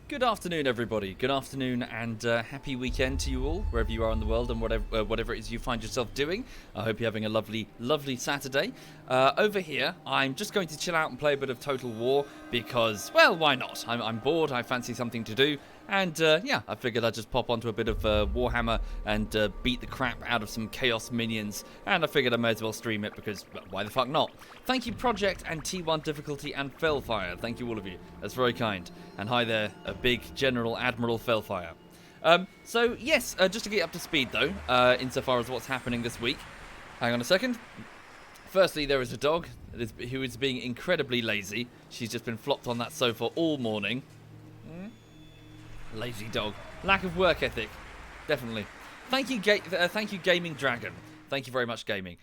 Good afternoon, everybody. Good afternoon, and happy weekend to you all, wherever you are in the world, and whatever it is you find yourself doing. I hope you're having a lovely, lovely Saturday. Over here, I'm just going to chill out and play a bit of Total War because, well, why not? I'm bored. I fancy something to do, and yeah, I figured I'd just pop onto a bit of Warhammer and beat the crap out of some Chaos minions. And I figured I may as well stream it because, well, why the fuck not? Thank you, Project and T1 Difficulty and Fellfire. Thank you, all of you. That's very kind. And hi there, a big General Admiral Fellfire. So, yes, just to get up to speed, though, insofar as what's happening this week. Hang on a second. Firstly, there is a dog who is being incredibly lazy. She's just been flopped on that sofa all morning. Lazy dog. Lack of work ethic. Definitely. Thank you, Gaming Dragon. Thank you very much, Gaming.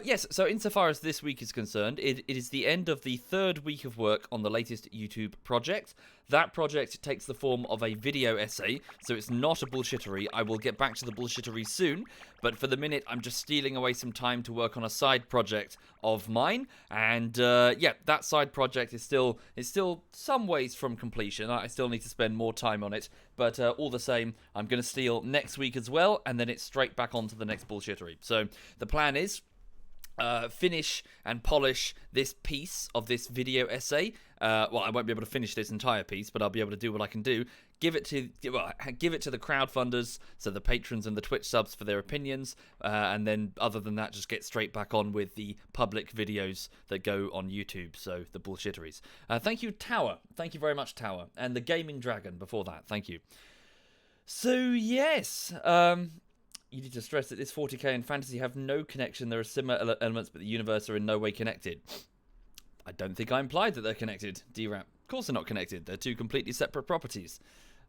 Yes, so insofar as this week is concerned, it is the end of the third week of work on the latest YouTube project. That project takes the form of a video essay, so it's not a bullshittery. I will get back to the bullshittery soon, but for the minute, I'm just stealing away some time to work on a side project of mine, and yeah, that side project is still some ways from completion. I still need to spend more time on it, but all the same, I'm going to steal next week as well, and then it's straight back onto the next bullshittery. So the plan is finish and polish this piece of this video essay. Well, I won't be able to finish this entire piece, but I'll be able to do what I can do. Give it to the crowdfunders, so the patrons and the Twitch subs for their opinions, and then other than that, just get straight back on with the public videos that go on YouTube, so the bullshitteries. Thank you, Tower. Thank you very much, Tower. And the Gaming Dragon before that. Thank you. So, yes, you need to stress that this 40k and fantasy have no connection. There are similar elements, but the universe are in no way connected. I don't think I implied that they're connected, D-Rap. Of course they're not connected. They're two completely separate properties.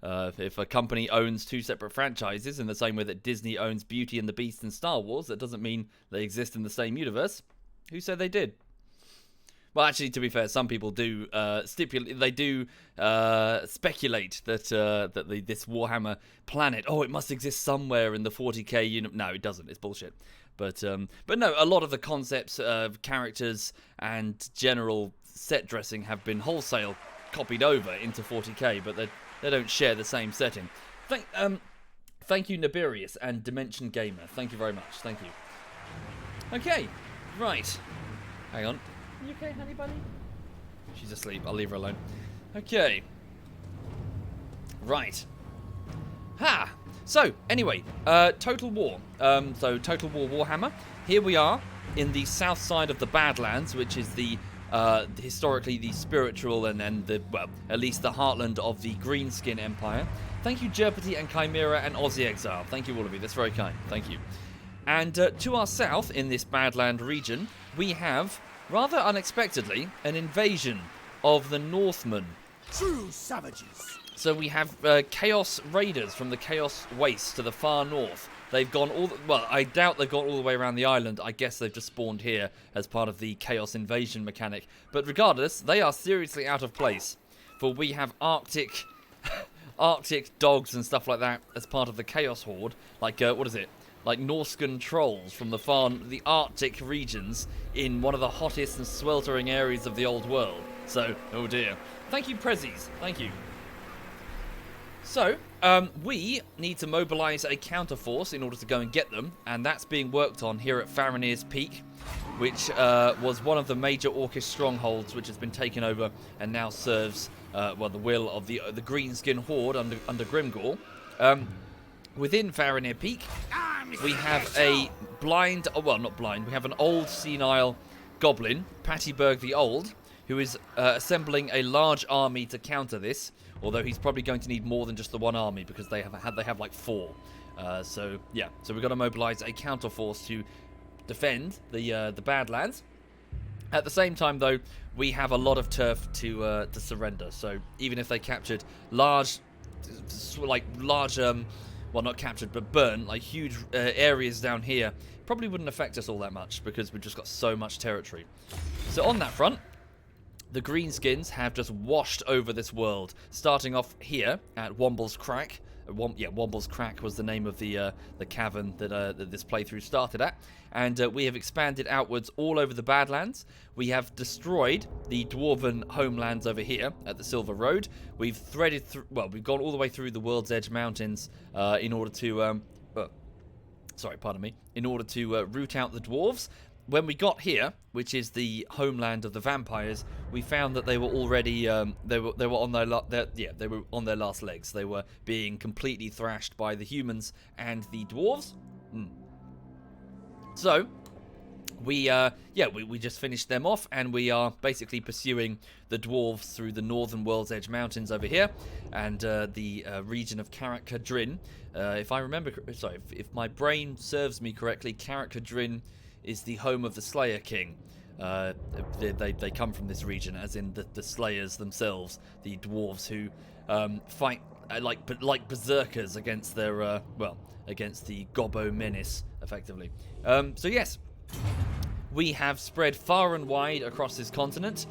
If a company owns two separate franchises in the same way that Disney owns Beauty and the Beast and Star Wars, that doesn't mean they exist in the same universe. Who said they did? Well, actually, to be fair, some people do speculate that this Warhammer planet, it must exist somewhere in the 40k universe. No, it doesn't. It's bullshit. But no, a lot of the concepts of characters and general set dressing have been wholesale copied over into 40k, but they don't share the same setting. Thank you, Nibirius and Dimension Gamer. Thank you very much. Thank you. Okay, right. Hang on. You okay, honey bunny? She's asleep. I'll leave her alone. Okay. Right. Ha! So, anyway, Total War. So, Total War Warhammer. Here we are in the south side of the Badlands, which is the historically the spiritual and the, well, at least the heartland of the Greenskin Empire. Thank you, Jerpety and Chimera and Aussie Exile. Thank you, all of you. That's very kind. Thank you. And to our south, in this Badland region, we have, rather unexpectedly, an invasion of the Northmen. True savages. So we have Chaos Raiders from the Chaos Waste to the far north. They've gone well, I doubt they've gone all the way around the island. I guess they've just spawned here as part of the Chaos Invasion mechanic. But regardless, they are seriously out of place. For we have Arctic dogs and stuff like that as part of the Chaos Horde. Like, what is it? Like Norscan trolls from the Arctic regions in one of the hottest and sweltering areas of the old world. So, oh dear. Thank you, Prezzies. Thank you. So, we need to mobilise a counterforce in order to go and get them, and that's being worked on here at Farinir's Peak, which was one of the major Orcish strongholds which has been taken over and now serves, well, the will of the Greenskin Horde under Grimgor. Within Farinir Peak, we have a blind, well, not blind, we have an old senile goblin, Pattyberg the Old, who is assembling a large army to counter this, although he's probably going to need more than just the one army because they have like 4. So yeah, so we've got to mobilise a counterforce to defend the Badlands. At the same time, though, we have a lot of turf to surrender. So even if they captured large, well, not captured, but burnt, like huge areas down here, probably wouldn't affect us all that much because we've just got so much territory. So on that front, the Greenskins have just washed over this world, starting off here at Womble's Crack, Womble's Crack was the name of the cavern that this playthrough started at, and we have expanded outwards all over the Badlands. We have destroyed the dwarven homelands over here at the Silver Road. We've threaded through. Well, we've gone all the way through the World's Edge Mountains in order to. In order to root out the dwarves. When we got here, which is the homeland of the vampires, we found that they were already they were on their last legs. They were being completely thrashed by the humans and the dwarves. So we just finished them off, and we are basically pursuing the dwarves through the northern World's Edge Mountains over here, and the region of Carrick-Cadrin. If my brain serves me correctly, Carrick-Cadrin is the home of the Slayer King. They come from this region, as in the Slayers themselves, the dwarves who fight like berserkers against their against the Gobbo menace, effectively. So yes, we have spread far and wide across this continent.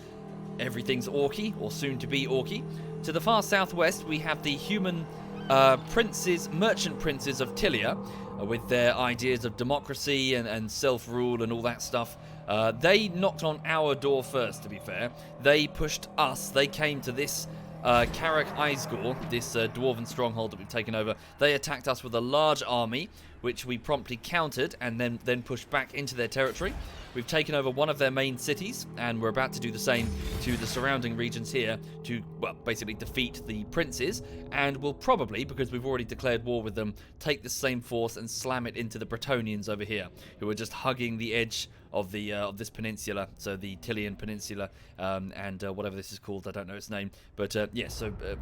Everything's Orky, or soon to be Orky. To the far southwest, we have the human merchant princes of Tilea, with their ideas of democracy and self-rule and all that stuff. They knocked on our door first, to be fair. They pushed us. They came to this Carrick Isgor, this dwarven stronghold that we've taken over. They attacked us with a large army, which we promptly countered and then pushed back into their territory. We've taken over one of their main cities, and we're about to do the same to the surrounding regions here to, basically defeat the princes, and we'll probably, because we've already declared war with them, take the same force and slam it into the Bretonnians over here, who are just hugging the edge of the of this peninsula, so the Tilean Peninsula, and whatever this is called, I don't know its name, but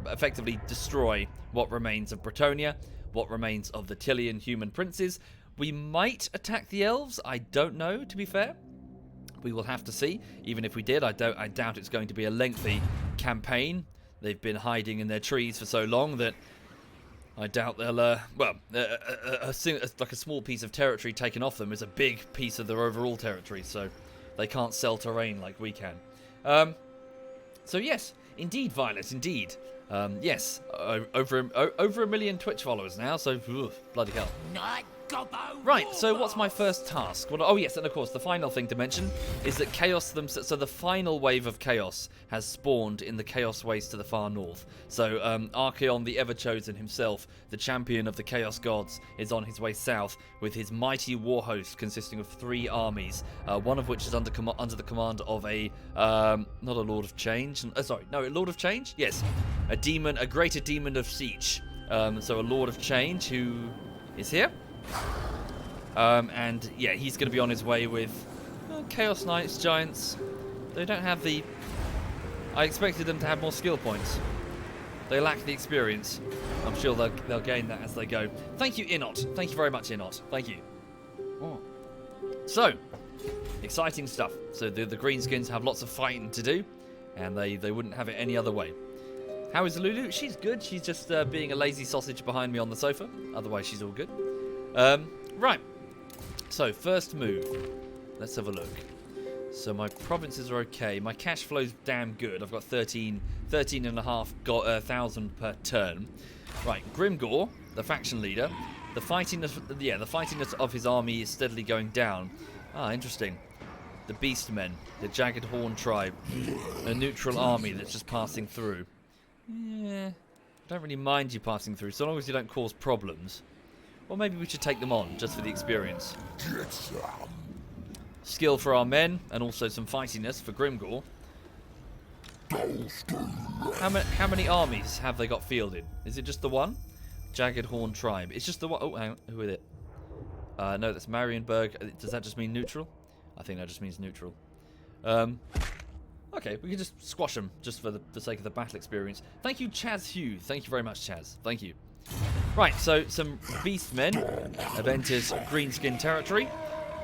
effectively destroy what remains of Bretonia, what remains of the Tilean human princes. We might attack the elves. I don't know, to be fair. We will have to see. Even if we did, I doubt it's going to be a lengthy campaign. They've been hiding in their trees for so long that I doubt they'll. Like a small piece of territory taken off them is a big piece of their overall territory, so they can't sell terrain like we can. So yes, indeed, Violet, indeed. Yes, over a million Twitch followers now. So bloody hell. Right, so what's my first task? Well, oh yes, and of course the final thing to mention is that Chaos so the final wave of Chaos has spawned in the Chaos Waste to the far north. So Archaon the Ever-Chosen himself, the champion of the Chaos Gods, is on his way south with his mighty war host consisting of 3 armies, one of which is under the command of a not a Lord of Change, a Lord of Change? Yes, a greater demon of Siege. So a Lord of Change who is here. And yeah, he's going to be on his way with Chaos Knights, Giants. They don't have the... I expected them to have more skill points. They lack the experience. I'm sure they'll gain that as they go. Thank you, Inot. Thank you very much, Inot. Thank you. Oh. So, exciting stuff. So the Greenskins have lots of fighting to do, and they wouldn't have it any other way. How is Lulu? She's good. She's just being a lazy sausage behind me on the sofa. Otherwise, she's all good. Right, so first move, let's have a look. So my provinces are okay, my cash flow's damn good. I've got 13,500 per turn. Right, Grimgor, the faction leader, the fightiness of his army is steadily going down. Ah, interesting. The Beastmen, the Jagged Horn tribe, a neutral army that's just passing through. Yeah, don't really mind you passing through, so long as you don't cause problems. Or maybe we should take them on, just for the experience. Skill for our men, and also some fightiness for Grimgor. How many armies have they got fielded? Is it just the one? Jagged Horn tribe. It's just the one. Oh, hang on. Who is it? No, that's Marienburg. Does that just mean neutral? I think that just means neutral. Okay, we can just squash them, just for the sake of the battle experience. Thank you, Chaz Hugh. Thank you very much, Chaz. Thank you. Right, so some Beastmen have entered Greenskin territory.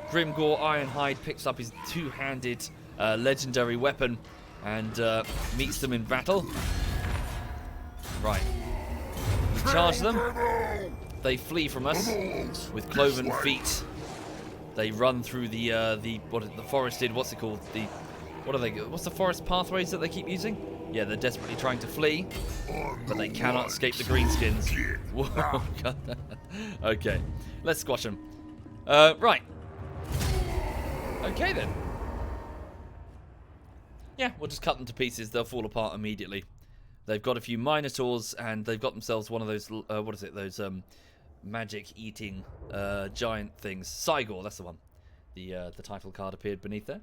Grimgor Ironhide picks up his 2-handed legendary weapon and meets them in battle. Right. We charge them. They flee from us with cloven feet. They run through the forested, what's it called? What are they? What's the forest pathways that they keep using? Yeah, they're desperately trying to flee, but they cannot escape the Greenskins. Whoa. Okay, let's squash them. Right. Okay, then. Yeah, we'll just cut them to pieces. They'll fall apart immediately. They've got a few Minotaurs, and they've got themselves one of those, what is it, those magic-eating giant things. Cygor, that's the one. The title card appeared beneath there.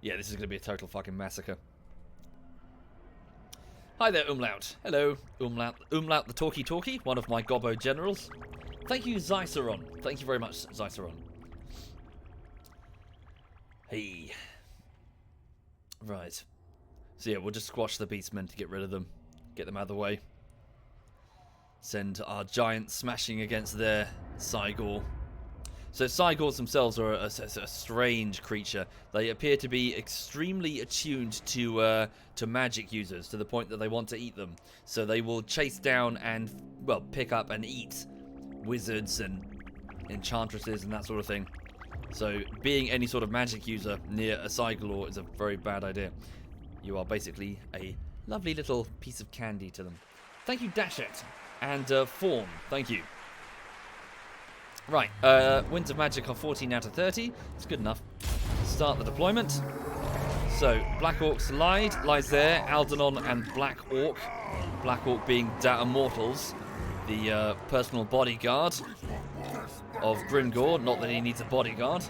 Yeah, this is going to be a total fucking massacre. Hi there, Umlaut. Hello, Umlaut. Umlaut the Talkie, one of my Gobbo generals. Thank you, Zyceron. Thank you very much, Zyceron. Hey. Right. So yeah, we'll just squash the beastmen to get rid of them. Get them out of the way. Send our giants smashing against their Cygor. So Cygors themselves are a strange creature. They appear to be extremely attuned to magic users, to the point that they want to eat them. So they will chase down and, well, pick up and eat wizards and enchantresses and that sort of thing. So being any sort of magic user near a Cygor is a very bad idea. You are basically a lovely little piece of candy to them. Thank you, Dashet. And Form, thank you. Right, Winds of Magic are 14 out of 30. It's good enough. Start the deployment. So, Black Orcs lies there. Aldanon and Black Orc. Black Orc being Da Immortals, the personal bodyguard of Grimgor. Not that he needs a bodyguard.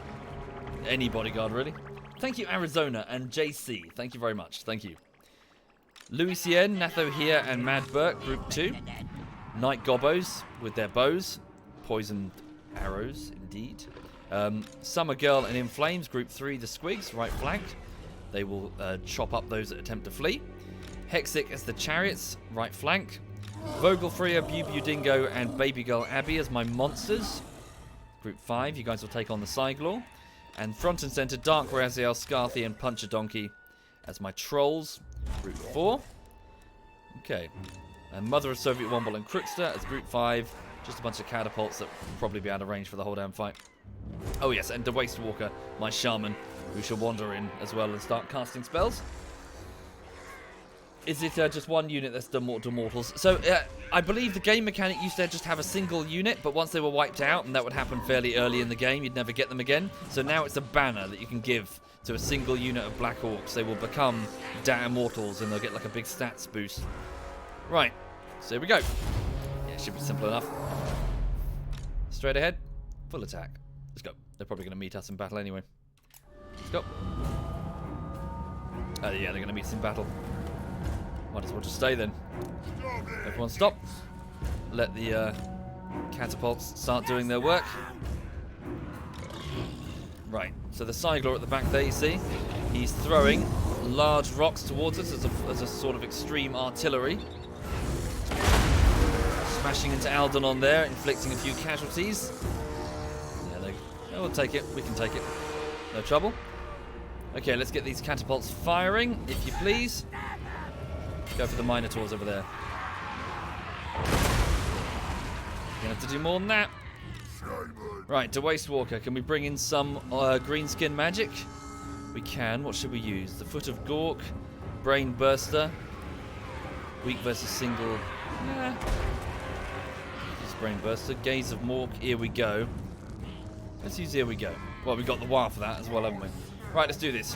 Any bodyguard, really. Thank you, Arizona and JC. Thank you very much. Thank you. Louis Cien, Natho here, and Mad Burke, Group 2. Night Gobbos with their bows. Poisoned arrows, indeed. Summer Girl and In Flames, Group 3, the Squigs, right flanked. They will chop up those that attempt to flee. Hexic as the Chariots, right flank. Vogelfreya, Bubu Dingo, and Baby Girl Abby as my monsters. Group 5, you guys will take on the Cygor. And front and centre, Dark Raziel, Scarthy, and Puncher Donkey as my trolls. Group 4. Okay. And Mother of Soviet Womble and Crookster as Group 5. Just a bunch of catapults that will probably be out of range for the whole damn fight. Oh yes, and the Waste Walker, my shaman, who shall wander in as well and start casting spells. Is it just one unit that's the mortals? So I believe the game mechanic used to just have a single unit, but once they were wiped out, and that would happen fairly early in the game, you'd never get them again. So now it's a banner that you can give to a single unit of Black Orcs. They will become Da Immortals, and they'll get like a big stats boost. Right, so here we go. Yeah, should be simple enough. Straight ahead, full attack. Let's go. They're probably going to meet us in battle anyway. Let's go. Oh yeah, they're going to meet us in battle. Might as well just stay then. Everyone stop. Let the catapults start doing their work. Right, so the Cygor at the back there, you see, he's throwing large rocks towards us as a sort of extreme artillery. Smashing into Aldanon there, inflicting a few casualties. Yeah, we'll take it. We can take it. No trouble. Okay, let's get these catapults firing, if you please. Go for the Minotaurs over there. Gonna have to do more than that. Right, to Waste Walker, can we bring in some greenskin magic? We can. What should we use? The Foot of Gork, Brain Burster, weak versus single. Yeah. Just Brain Burster, Gaze of Mork. Here we go. Let's use Here we go. Well, we got the wire for that as well, haven't we? Right, let's do this.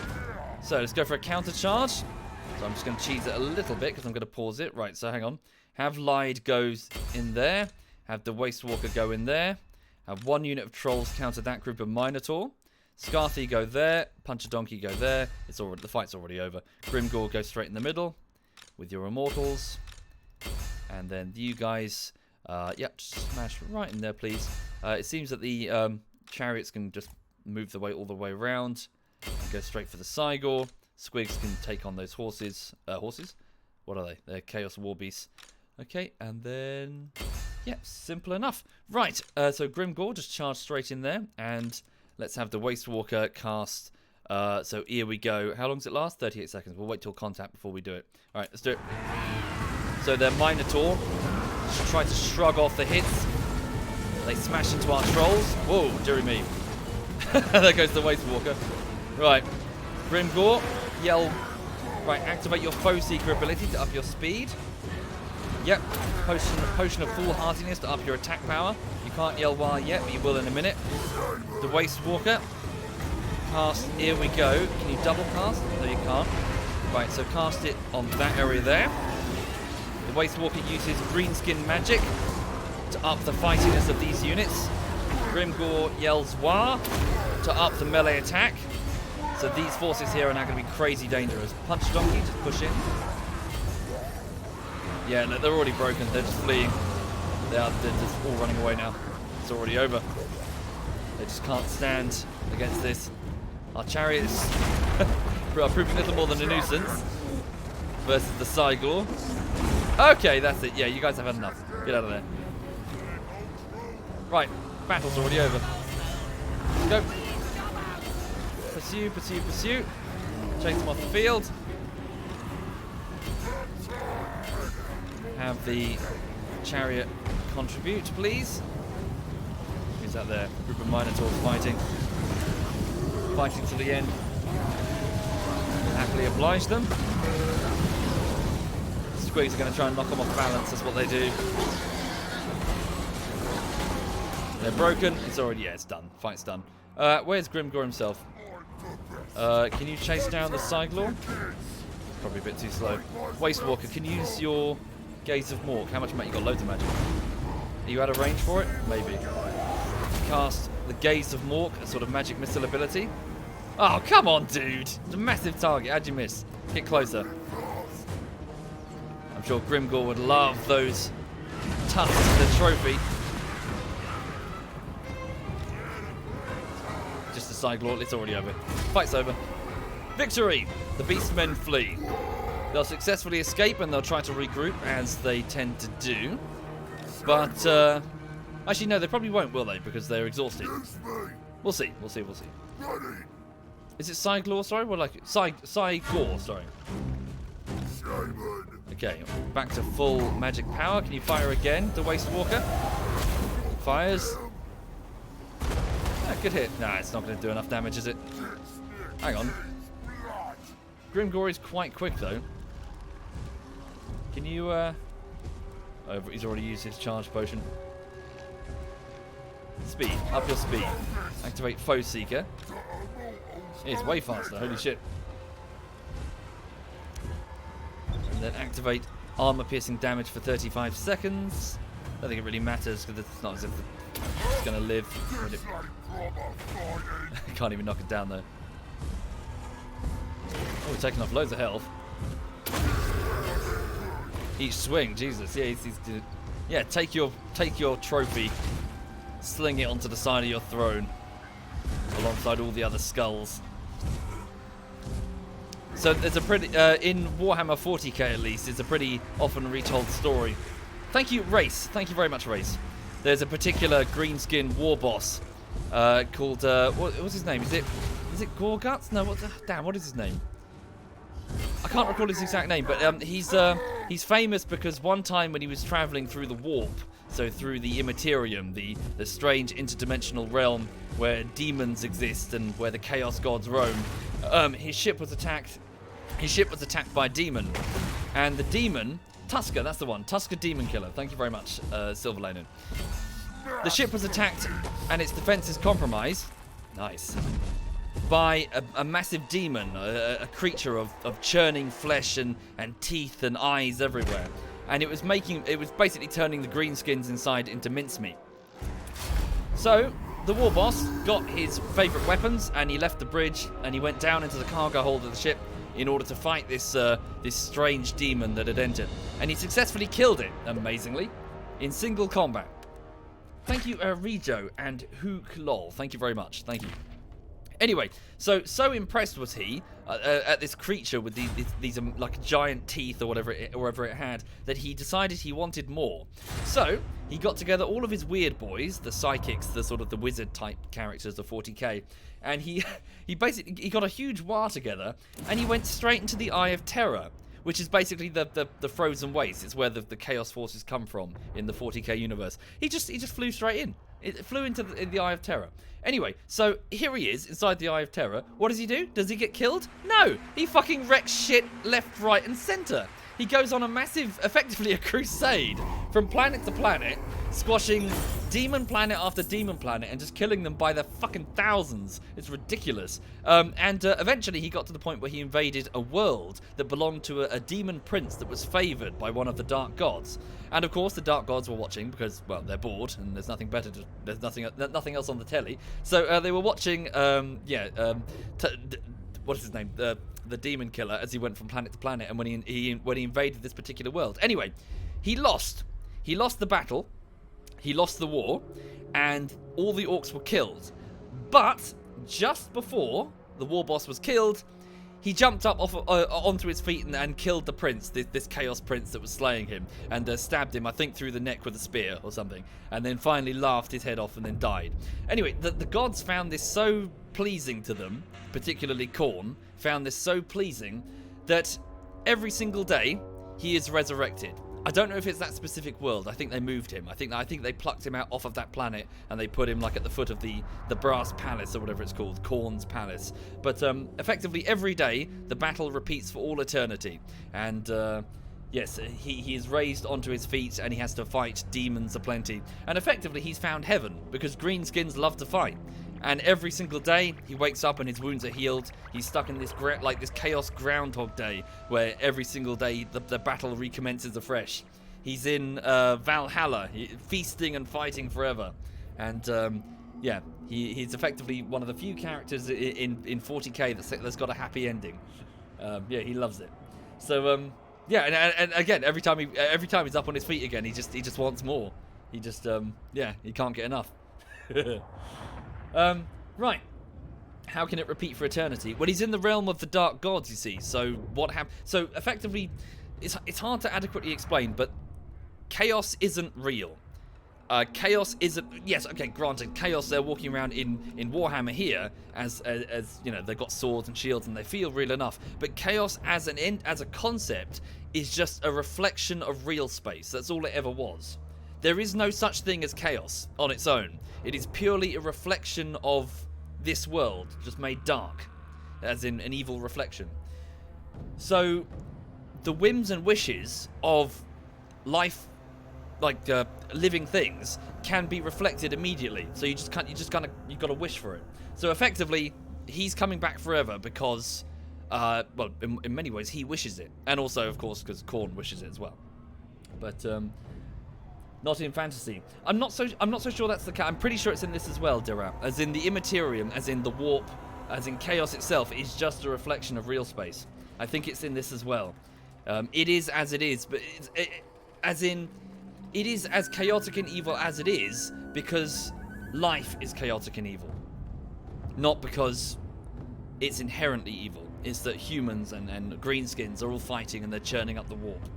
So let's go for a counter charge. So I'm just going to cheese it a little bit because I'm going to pause it. Right, so hang on. Have Lied goes in there. Have the Waste Walker go in there. Have one unit of trolls counter that group of Minotaur. Scarthy go there. Puncher Donkey go there. It's already, the fight's already over. Grimgor go straight in the middle with your Immortals. And then you guys, yep, smash right in there, please. It seems that the chariots can just move the way all the way around and go straight for the Cygor. Squigs can take on those horses. Horses? What are they? They're Chaos War Beasts. Okay, and then... Yep, simple enough. Right, so Grimgor just charge straight in there. And let's have the Waste Walker cast. So here we go. How long does it last? 38 seconds. We'll wait till contact before we do it. All right, let's do it. So their Minotaur try to shrug off the hits. They smash into our trolls. Whoa, dearie me. There goes the Waste Walker. Right, Grimgor, yell Right, activate your Foe Seeker ability to up your speed. Yep, potion of foolhardiness to up your attack power. You can't yell while yet, but you will in a minute. The Waste Walker. Cast, here we go. Can you double cast? No, you can't. Right, so cast it on that area there. The Waste Walker uses Greenskin magic to up the fightiness of these units. Grimgore yells Wah to up the melee attack. So these forces here are now going to be crazy dangerous. Punch Donkey, just push in. Yeah, no, they're already broken. They're just fleeing. They're just all running away now. It's already over. They just can't stand against this. Our chariots are proving little more than a nuisance versus the Cygor. Okay, that's it. Yeah, you guys have had enough. Get out of there. Right, battle's already over. Let's go. Pursue, pursue, pursue. Chase them off the field. Have the chariot contribute, please. Who's that there? Group of Minotaurs fighting. Fighting to the end. Happily oblige them. Squigs are going to try and knock them off balance. That's what they do. They're broken. It's already, yeah, it's done. Fight's done. Where's Grimgore himself? Can you chase down the Cygor? Probably a bit too slow. Waste Walker, can you use your Gaze of Mork? How much magic? You got loads of magic. Are you out of range for it? Maybe. Cast the Gaze of Mork, a sort of magic missile ability. Oh, come on, dude! It's a massive target. How'd you miss? Get closer. I'm sure Grimgore would love those tusks to the trophy. Just a Cygor, it's already over. Fight's over. Victory! The Beastmen flee. They'll successfully escape and they'll try to regroup, as they tend to do. But, actually, no, they probably won't, will they? Because they're exhausted. We'll see, we'll see, we'll see. Is it Cygor, sorry? What like Cygor, sorry. Okay, back to full magic power. Can you fire again, the Waste Walker? Fires. Ah, good hit. Nah, it's not going to do enough damage, is it? Hang on. Grimgore is quite quick, though. Can you, Oh, he's already used his charge potion. Speed. Up your speed. Activate Foe Seeker. It's way faster. Holy shit. And then activate armor piercing damage for 35 seconds. I don't think it really matters because it's not as if it's going to live. Can't even knock it down though. Oh, we're taking off loads of health. Each swing, Jesus. Yeah, yeah. Take your trophy, sling it onto the side of your throne, alongside all the other skulls. So there's a pretty in Warhammer 40k at least. It's a pretty often retold story. Thank you, Race. Thank you very much, Race. There's a particular greenskin war boss called what's his name? Is it Gorguts? No, what is his name? I can't recall his exact name, but he's famous because one time when he was traveling through the warp, so through the Immaterium, the strange interdimensional realm where demons exist and where the Chaos Gods roam, his ship was attacked. His ship was attacked by a demon, and the demon, Tusker, that's the one, Tusker Demon Killer. Thank you very much, Silver Linen. The ship was attacked, and its defenses compromised. Nice. By a massive demon, a creature of churning flesh and teeth and eyes everywhere. And it was basically turning the greenskins inside into mincemeat. So, the war boss got his favourite weapons and he left the bridge and he went down into the cargo hold of the ship in order to fight this strange demon that had entered. And he successfully killed it, amazingly, in single combat. Thank you, Rejo and Hook Lol. Thank you very much. Thank you. Anyway, so impressed was he at this creature with these like giant teeth or whatever it had, that he decided he wanted more. So he got together all of his weird boys, the psychics, the sort of the wizard type characters of 40k, and he got a huge war together, and he went straight into the Eye of Terror, which is basically the frozen waste. It's where the chaos forces come from in the 40k universe. He just flew straight in. It flew into the Eye of Terror. Anyway, so here he is inside the Eye of Terror. What does he do? Does he get killed? No! He fucking wrecks shit left, right, and center. He goes on a massive, effectively a crusade from planet to planet, squashing demon planet after demon planet and just killing them by the fucking thousands. It's ridiculous. And eventually he got to the point where he invaded a world that belonged to a demon prince that was favored by one of the dark gods. And of course the dark gods were watching because, well, they're bored and there's nothing better to, there's nothing else on the telly. So they were watching, what is his name? The demon killer as he went from planet to planet, and when he invaded this particular world. Anyway, he lost. He lost the battle. He lost the war, and all the orcs were killed. But just before the war boss was killed, he jumped up onto his feet and killed the prince, this chaos prince that was slaying him, and stabbed him, I think, through the neck with a spear or something, and then finally laughed his head off and then died. Anyway, the gods found this so pleasing to them, particularly Khorne, found this so pleasing that every single day he is resurrected. I don't know if it's that specific world. I think they moved him. I think they plucked him out off of that planet and they put him like at the foot of the brass palace or whatever it's called, Khorne's palace. But effectively every day the battle repeats for all eternity. And yes, he is raised onto his feet and he has to fight demons aplenty. And effectively he's found heaven because Greenskins love to fight. And every single day he wakes up and his wounds are healed. He's stuck in this this chaos Groundhog Day where every single day the battle recommences afresh. He's in Valhalla, feasting and fighting forever. And yeah, he's effectively one of the few characters in 40k that's got a happy ending. Yeah, he loves it. So yeah, and again, every time he's up on his feet again, he just wants more. He just yeah, he can't get enough. Right. How can it repeat for eternity? Well, he's in the realm of the dark gods, you see. So what happened? So effectively, it's hard to adequately explain, but chaos isn't real. Chaos isn't. Yes, okay. Granted, chaos. They're walking around in Warhammer here as you know, they've got swords and shields and they feel real enough. But chaos as a concept is just a reflection of real space. That's all it ever was. There is no such thing as chaos on its own. It is purely a reflection of this world, just made dark, as in an evil reflection. So, the whims and wishes of life, like living things, can be reflected immediately. So you got to wish for it. So effectively, he's coming back forever because, well, in many ways he wishes it, and also of course because Khorne wishes it as well. But not in fantasy. I'm not so sure that's the case. I'm pretty sure it's in this as well, Dira. As in the Immaterium, as in the warp, as in chaos itself is just a reflection of real space. I think it's in this as well. It is as it is, but it is as chaotic and evil as it is because life is chaotic and evil. Not because it's inherently evil. It's that humans and greenskins are all fighting and they're churning up the warp.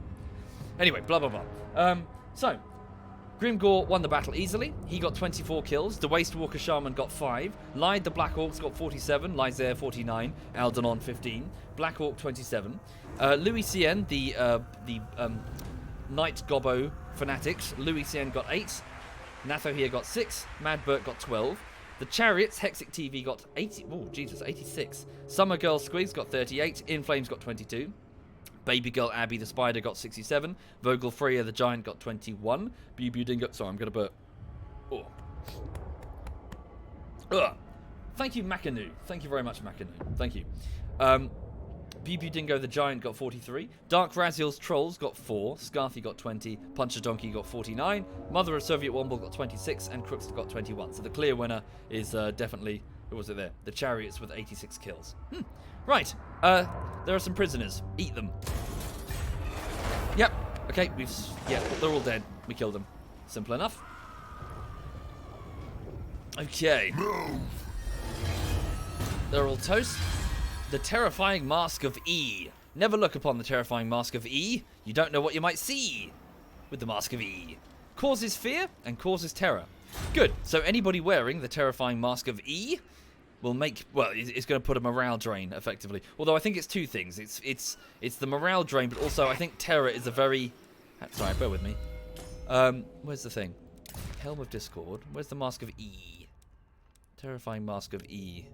Anyway, blah blah blah. So, Grimgor won the battle easily. He got 24 kills. The Wastewalker Shaman got 5. Lyde the Black Orcs got 47. Lysair 49. Aldanon 15. Black Orc 27. Louis Cien, the Knight Gobbo Fanatics. Louis Cien got 8. Natho here got 6. Mad Burt got 12. The Chariots, Hexic TV got 80. Oh, Jesus, 86. Summer Girl Squigs got 38. In Flames got 22. Baby Girl Abby the Spider got 67. Vogel Freya the Giant got 21. Bew Dingo. Sorry, I'm going to burp. Oh. Ugh. Thank you, Macanu. Thank you very much, Macanu. Thank you. Bew Dingo the Giant got 43. Dark Raziel's Trolls got 4. Scarthy got 20. Puncher Donkey got 49. Mother of Soviet Womble got 26. And Crooks got 21. So the clear winner is definitely... Who was it there? The Chariots with 86 kills. Right. There are some prisoners. Eat them. Yep. Okay. Yeah, they're all dead. We killed them. Simple enough. Okay. They're all toast. The terrifying mask of E. Never look upon the terrifying mask of E. You don't know what you might see with the mask of E. Causes fear and causes terror. Good. So anybody wearing the terrifying mask of E will make, well, it's going to put a morale drain effectively. Although I think it's two things. It's the morale drain, but also I think terror is a very... Sorry, bear with me. Where's the thing? Helm of Discord. Where's the Mask of E? Terrifying Mask of E.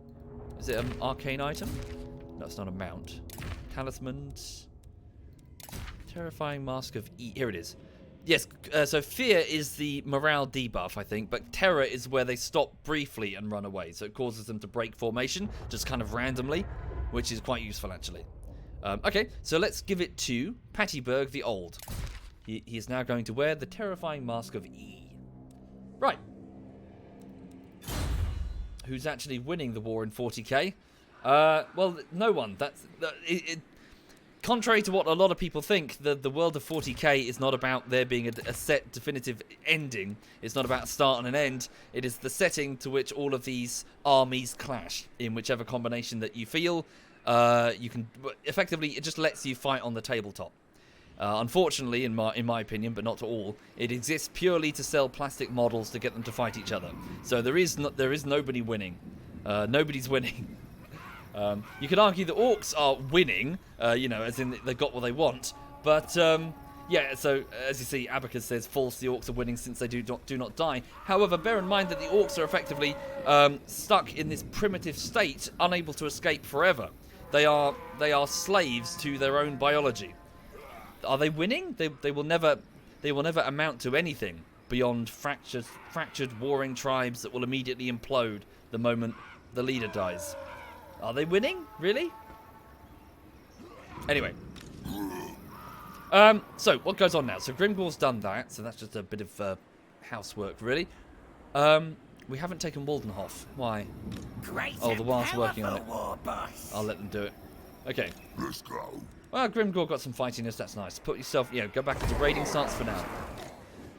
Is it an arcane item? No, it's not a mount. Talismans. Terrifying Mask of E. Here it is. Yes, so fear is the morale debuff, I think, but terror is where they stop briefly and run away. So it causes them to break formation, just kind of randomly, which is quite useful, actually. Okay, so let's give it to Pattyberg the Old. He is now going to wear the Terrifying Mask of E. Right. Who's actually winning the war in 40k? Well, no one. Contrary to what a lot of people think, the world of 40k is not about there being a set definitive ending. It's not about a start and an end. It is the setting to which all of these armies clash in whichever combination that you feel. You can effectively, it just lets you fight on the tabletop. Unfortunately, in my opinion, but not to all, it exists purely to sell plastic models to get them to fight each other. So there is nobody winning. Nobody's winning. You could argue the orcs are winning, as in they got what they want. But, yeah, so as you see, Abacus says false, the orcs are winning since they do not die. However, bear in mind that the orcs are effectively stuck in this primitive state, unable to escape forever. They are slaves to their own biology. Are they winning? They will never amount to anything beyond fractured warring tribes that will immediately implode the moment the leader dies. Are they winning? Really? Anyway. So, what goes on now? So, Grimgor's done that, so that's just a bit of housework, really. We haven't taken Waldenhof. Why? Oh, the Wild's working on it. I'll let them do it. Okay. Let's go. Well, Grimgor got some fightiness, that's nice. Put yourself, go back into raiding stance for now.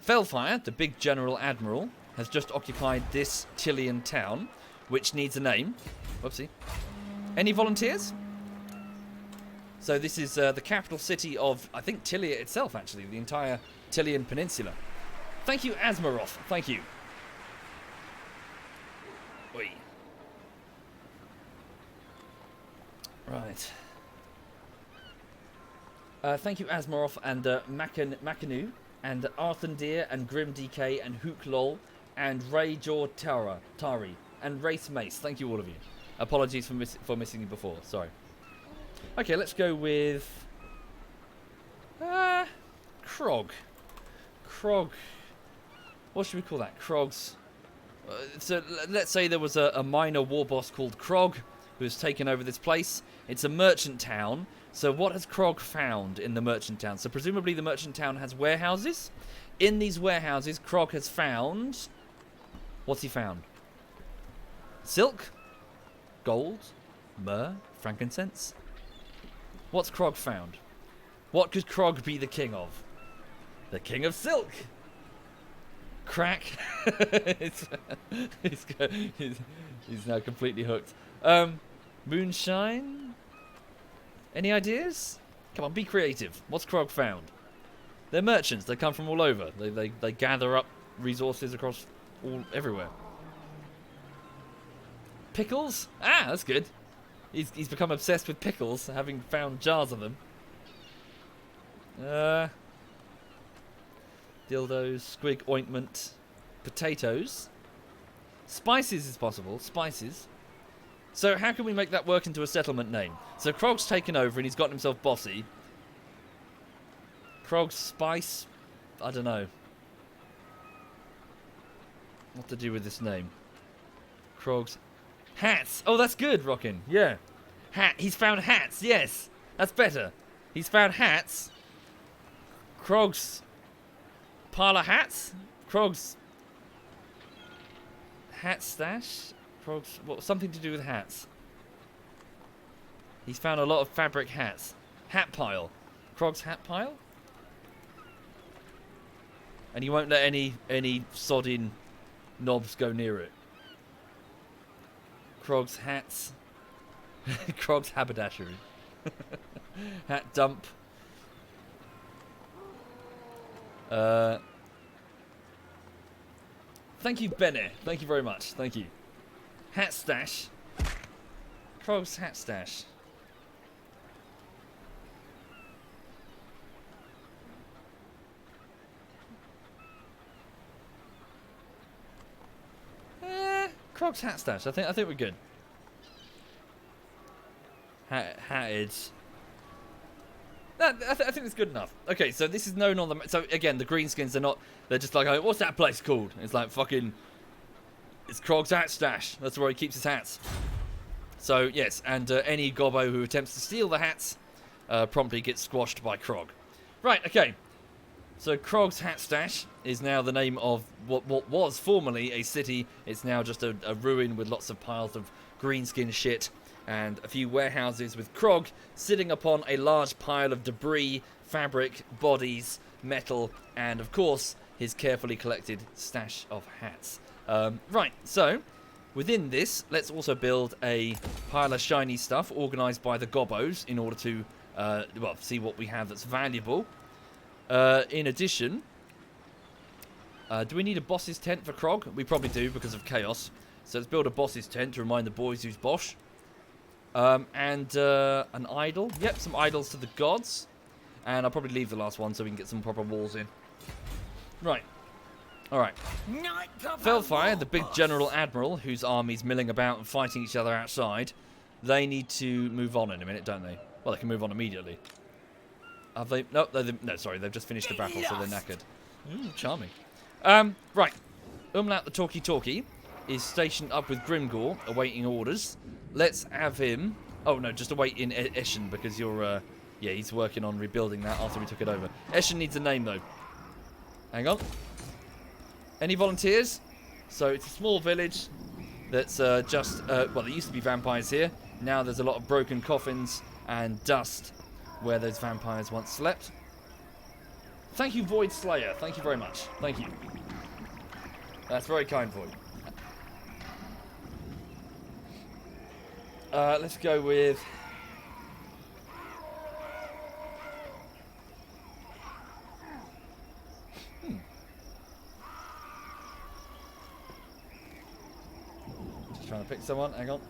Felfire, the big general admiral, has just occupied this Tilean town, which needs a name. Whoopsie. Any volunteers? So this is the capital city of, I think, Tilea itself, actually. The entire Tilean peninsula. Thank you, Asmaroth. Thank you. Oi. Right. Thank you, Asmaroth and Makanu and Arthandir and Grim DK and Hooklol and Ray Jaw Tari and Race Mace. Thank you, all of you. Apologies for missing you before. Sorry. Okay, let's go with Krog. Krog. What should we call that? Krog's. So let's say there was a minor war boss called Krog who has taken over this place. It's a merchant town. So what has Krog found in the merchant town? So presumably the merchant town has warehouses. In these warehouses, Krog has found... What's he found? Silk? Gold? Myrrh? Frankincense? What's Krog found? What could Krog be the king of? The king of silk! Crack. he's now completely hooked. Moonshine? Any ideas? Come on, be creative. What's Krog found? They're merchants. They come from all over. They gather up resources across everywhere. Pickles? Ah, that's good. He's become obsessed with pickles, having found jars of them. Dildos, squig ointment, potatoes. Spices is possible. Spices. So how can we make that work into a settlement name? So Krog's taken over and he's gotten himself bossy. Krog's spice? I don't know. What to do with this name? Krog's hats. Oh, that's good, Rockin'. Yeah. He's found hats. Yes. That's better. He's found hats. Krog's parlor hats? Krog's hat stash? Krog's, well, something to do with hats. He's found a lot of fabric hats. Hat pile. Krog's hat pile? And he won't let any sodding knobs go near it. Krog's hats. Krog's haberdashery. Hat dump. Thank you, Benne. Thank you very much. Thank you. Hat stash. Krog's hat stash. Krog's hat stash. I think we're good. Hatted. I think it's good enough. Okay, so this is known on the... So, again, the Greenskins, they're just like, what's that place called? It's like fucking... It's Krog's hat stash. That's where he keeps his hats. So, yes, and any gobbo who attempts to steal the hats promptly gets squashed by Krog. Right, okay. So, Krog's hat stash is now the name of what was formerly a city. It's now just a ruin with lots of piles of greenskin shit and a few warehouses with Krog sitting upon a large pile of debris, fabric, bodies, metal, and, of course, his carefully collected stash of hats. Right, so... Within this, let's also build a pile of shiny stuff organised by the gobbos in order to, see what we have that's valuable. In addition, do we need a boss's tent for Krog? We probably do because of chaos. So let's build a boss's tent to remind the boys who's Bosch. And an idol. Yep, some idols to the gods. And I'll probably leave the last one so we can get some proper walls in. Right. Alright. Felfire, the big general admiral, whose army's milling about and fighting each other outside, they need to move on in a minute, don't they? Well, they can move on immediately. Have they? No, sorry, they've just finished the battle, so they're knackered. Charming. Right. Umlaut the talkie is stationed up with Grimgor, awaiting orders. Let's have him... Oh, no, just await in Eschen, because you're... yeah, he's working on rebuilding that after we took it over. Eschen needs a name, though. Hang on. Any volunteers? So it's a small village that's just... well, there used to be vampires here. Now there's a lot of broken coffins and dust where those vampires once slept. Thank you, Void Slayer. Thank you very much. Thank you. That's very kind, Void. Let's go with... Just trying to pick someone. Hang on.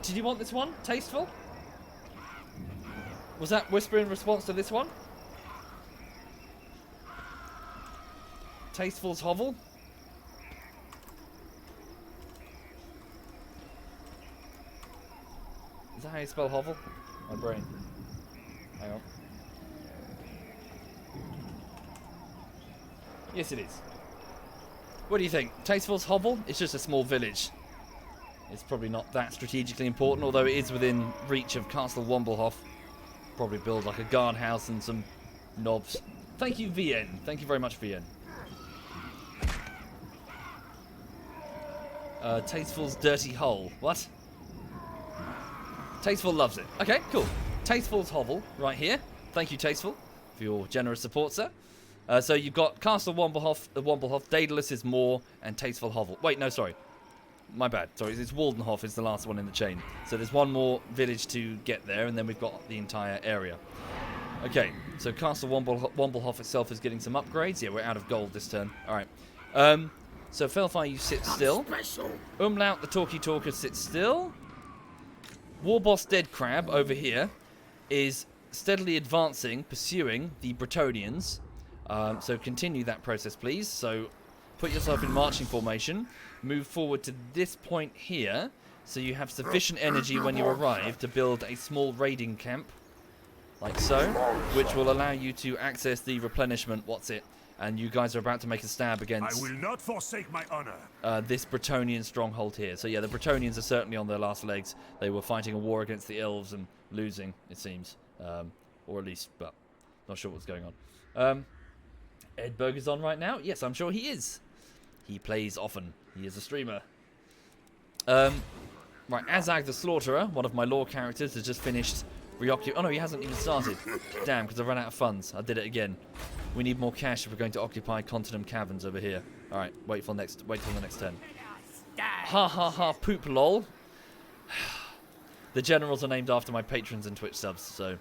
Did you want this one? Tasteful? Was that Whisper in response to this one? Tasteful's Hovel? Is that how you spell hovel? My brain. Hang on. Yes, it is. What do you think? Tasteful's Hovel? It's just a small village. It's probably not that strategically important, although it is within reach of Castle Womblehoff. Probably build like a guardhouse and some knobs. Thank you, VN. Thank you very much, VN. Tasteful's Dirty Hole. What? Tasteful loves it. Okay, cool. Tasteful's Hovel right here. Thank you, Tasteful, for your generous support, sir. So you've got Castle Womblehoff, Daedalus is Moor, and Tasteful Hovel. Wait, no, sorry. My bad. Sorry, it's Waldenhof is the last one in the chain. So there's one more village to get there, and then we've got the entire area. Okay, so Castle Womblehoff itself is getting some upgrades. Yeah, we're out of gold this turn. All right. So Felfire, you sit still. Umlaut, the talker, sits still. Warboss Dead Crab over here is steadily advancing, pursuing the Bretonnians. So continue that process, please. So put yourself in marching formation. Move forward to this point here, so you have sufficient energy when you arrive to build a small raiding camp, like so, which will allow you to access the replenishment. What's it? And you guys are about to make a stab against... I will not forsake my honor. This Bretonnian stronghold here. So yeah, the Bretonnians are certainly on their last legs. They were fighting a war against the elves and losing, it seems, or at least, but not sure what's going on. Edberg is on right now. Yes, I'm sure he is. He plays often. He is a streamer. Right, Azag the Slaughterer, one of my lore characters, has just finished reoccupying... Oh no, he hasn't even started. Damn, because I ran out of funds. I did it again. We need more cash if we're going to occupy Continum Caverns over here. Alright, wait till the next turn. Ha ha ha, poop lol. The generals are named after my patrons and Twitch subs, so...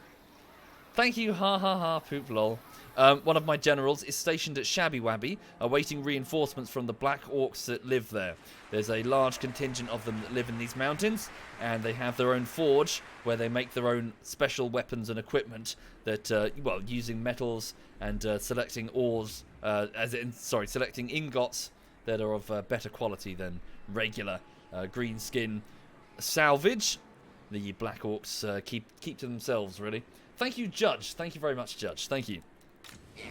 Thank you, ha ha ha, poop lol. One of my generals is stationed at Shabby Wabby, awaiting reinforcements from the black orcs that live there. There's a large contingent of them that live in these mountains, and they have their own forge where they make their own special weapons and equipment that, well, using metals and selecting ores, selecting ingots that are of better quality than regular green skin salvage. The black orcs keep to themselves, really. Thank you, Judge. Thank you very much, Judge. Thank you.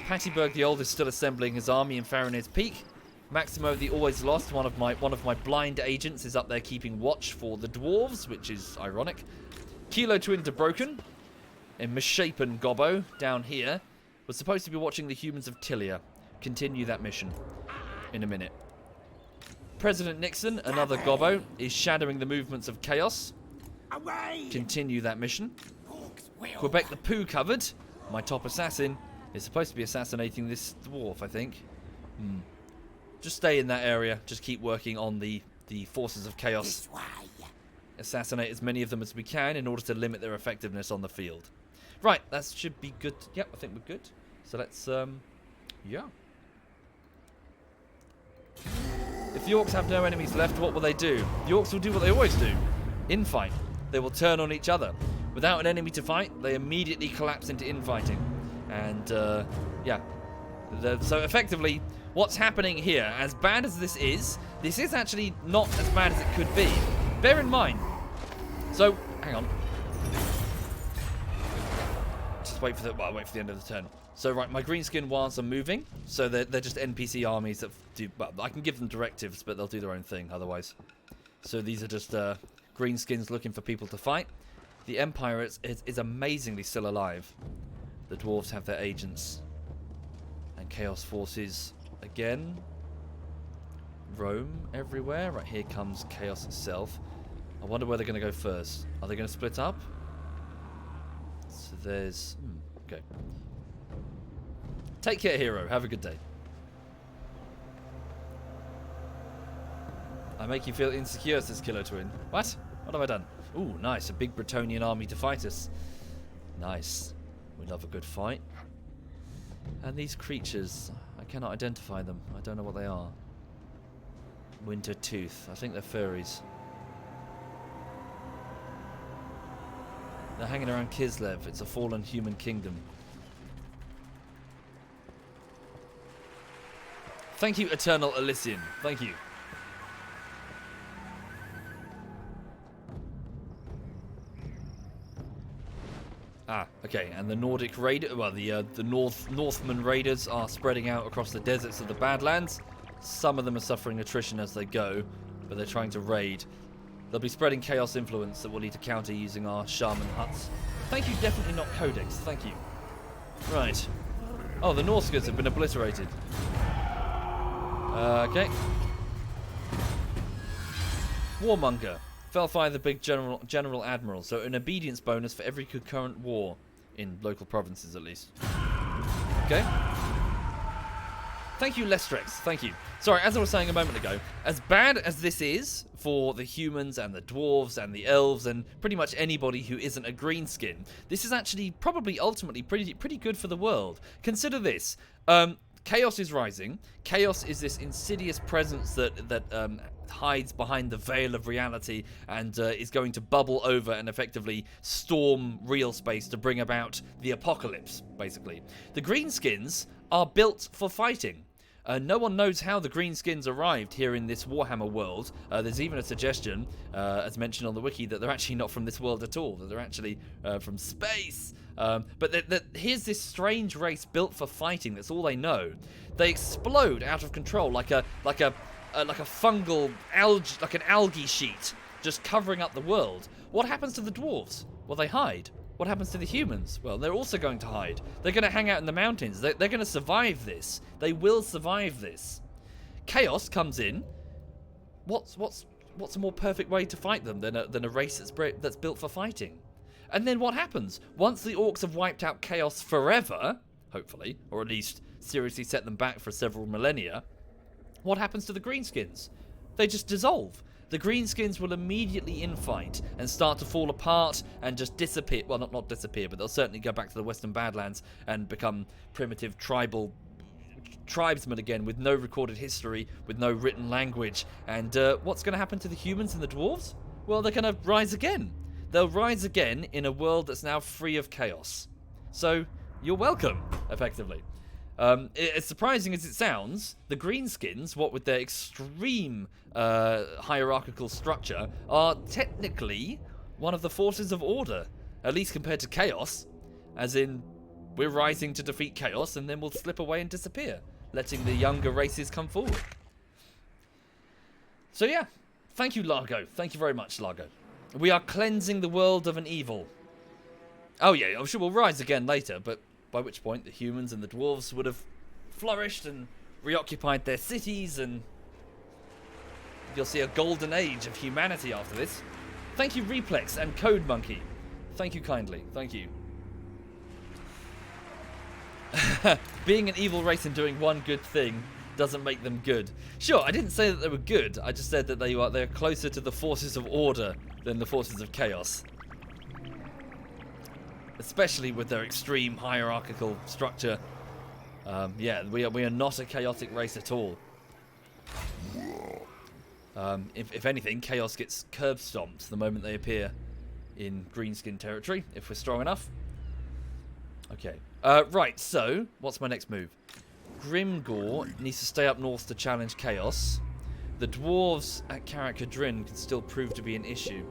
Pattyberg the Old is still assembling his army in Farinir's Peak. Maximo the Always Lost, one of my blind agents, is up there keeping watch for the dwarves, which is ironic. Kilo Twin to Broken, a misshapen gobbo down here, was supposed to be watching the humans of Tilea. Continue that mission in a minute. President Nixon, another gobbo, is shadowing the movements of chaos. Away! Continue that mission. Quebec the Pooh covered, my top assassin, is supposed to be assassinating this dwarf, I think. Just stay in that area. Just keep working on the forces of chaos. Assassinate as many of them as we can in order to limit their effectiveness on the field. Right, that should be good. Yep, I think we're good. So let's, yeah. If the orcs have no enemies left, what will they do? The orcs will do what they always do. Infight. They will turn on each other. Without an enemy to fight, they immediately collapse into infighting. And, yeah. So effectively, what's happening here, as bad as this is actually not as bad as it could be. Bear in mind. So, hang on. Just wait for the end of the turn. So, right, my greenskin wars are moving. So they're just NPC armies that do... Well, I can give them directives, but they'll do their own thing otherwise. So these are just greenskins looking for people to fight. The Empire is amazingly still alive. The dwarves have their agents. And Chaos Forces, again, roam everywhere. Right, here comes Chaos itself. I wonder where they're going to go first. Are they going to split up? So there's... okay. Take care, hero. Have a good day. I make you feel insecure, says Killer Twin. What? What have I done? Ooh, nice. A big Bretonian army to fight us. Nice. We love a good fight. And these creatures, I cannot identify them. I don't know what they are. Winter Tooth. I think they're furries. They're hanging around Kislev. It's a fallen human kingdom. Thank you, Eternal Elysian. Thank you. Ah, okay, and the Nordic Raider, well, the Northman Raiders are spreading out across the deserts of the Badlands. Some of them are suffering attrition as they go, but they're trying to raid. They'll be spreading chaos influence that we'll need to counter using our shaman huts. Thank you, definitely not Codex, thank you. Right. Oh, the Norskers have been obliterated. Okay. Warmonger. Felfire the big general admiral, so an obedience bonus for every concurrent war in local provinces at least. Okay. Thank you, Lestrex. Thank you. Sorry, as I was saying a moment ago, as bad as this is for the humans and the dwarves and the elves and pretty much anybody who isn't a greenskin, this is actually probably ultimately pretty good for the world. Consider this. Chaos is rising. Chaos is this insidious presence that hides behind the veil of reality and is going to bubble over and effectively storm real space to bring about the apocalypse, basically. The Greenskins are built for fighting. No one knows how the Greenskins arrived here in this Warhammer world. There's even a suggestion, as mentioned on the wiki, that they're actually not from this world at all, that they're actually from space. But here's this strange race built for fighting. That's all they know. They explode out of control like a fungal algae sheet, just covering up the world. What happens to the dwarves? Well, they hide. What happens to the humans? Well, they're also going to hide. They're going to hang out in the mountains. They're going to survive this. They will survive this. Chaos comes in. What's a more perfect way to fight them than a race that's built for fighting? And then what happens? Once the orcs have wiped out Chaos forever, hopefully, or at least seriously set them back for several millennia, what happens to the Greenskins? They just dissolve. the Greenskins will immediately infight and start to fall apart and just disappear. Well, not disappear, but they'll certainly go back to the Western Badlands and become primitive tribal tribesmen again with no recorded history, with no written language. And what's going to happen to the humans and the dwarves? Well, they're going to rise again. They'll rise again in a world that's now free of chaos. So, you're welcome, effectively. As surprising as it sounds, the Greenskins, what with their extreme hierarchical structure, are technically one of the forces of order, at least compared to chaos, as in, we're rising to defeat chaos and then we'll slip away and disappear, letting the younger races come forward. So yeah, thank you, Largo. Thank you very much, Largo. We are cleansing the world of an evil. Oh yeah, I'm sure we'll rise again later, but by which point the humans and the dwarves would have flourished and reoccupied their cities, and you'll see a golden age of humanity after this. Thank you, Replex and Code Monkey. Thank you kindly. Thank you. Being an evil race and doing one good thing doesn't make them good. Sure, I didn't say that they were good. I just said that they're closer to the forces of order than the forces of chaos. Especially with their extreme hierarchical structure. Yeah, we are not a chaotic race at all. If anything, chaos gets curb stomped the moment they appear in Greenskin territory, if we're strong enough. Okay. Right, so, what's my next move? Grimgore needs to stay up north to challenge chaos. The dwarves at Karak-Kadrin can still prove to be an issue.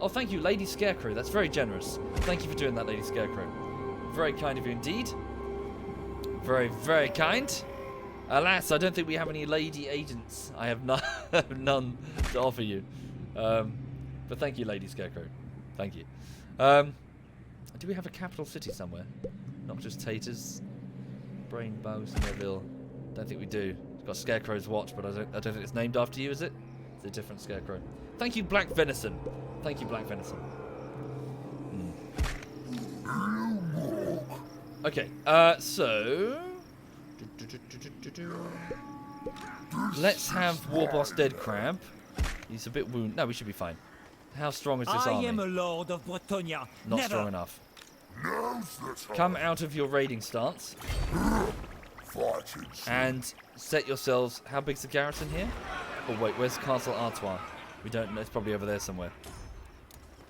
Oh, thank you, Lady Scarecrow. That's very generous. Thank you for doing that, Lady Scarecrow. Very kind of you indeed. Very, very kind. Alas, I don't think we have any lady agents. I have none to offer you. But thank you, Lady Scarecrow. Thank you. Do we have a capital city somewhere? Not just Taters, Brainbow, Snowville. Don't think we do. It's got Scarecrow's watch, but I don't think it's named after you, is it? It's a different Scarecrow. Thank you, Black Venison. Thank you, Black Venison. Okay, so... Let's have Warboss Dead Crab. He's a bit wounded. No, we should be fine. How strong is this army? I am a lord of Bretonia. Not strong enough. Come out of your raiding stance. And set yourselves... How big's the garrison here? Oh, wait, where's Castle Artois? We don't know. It's probably over there somewhere.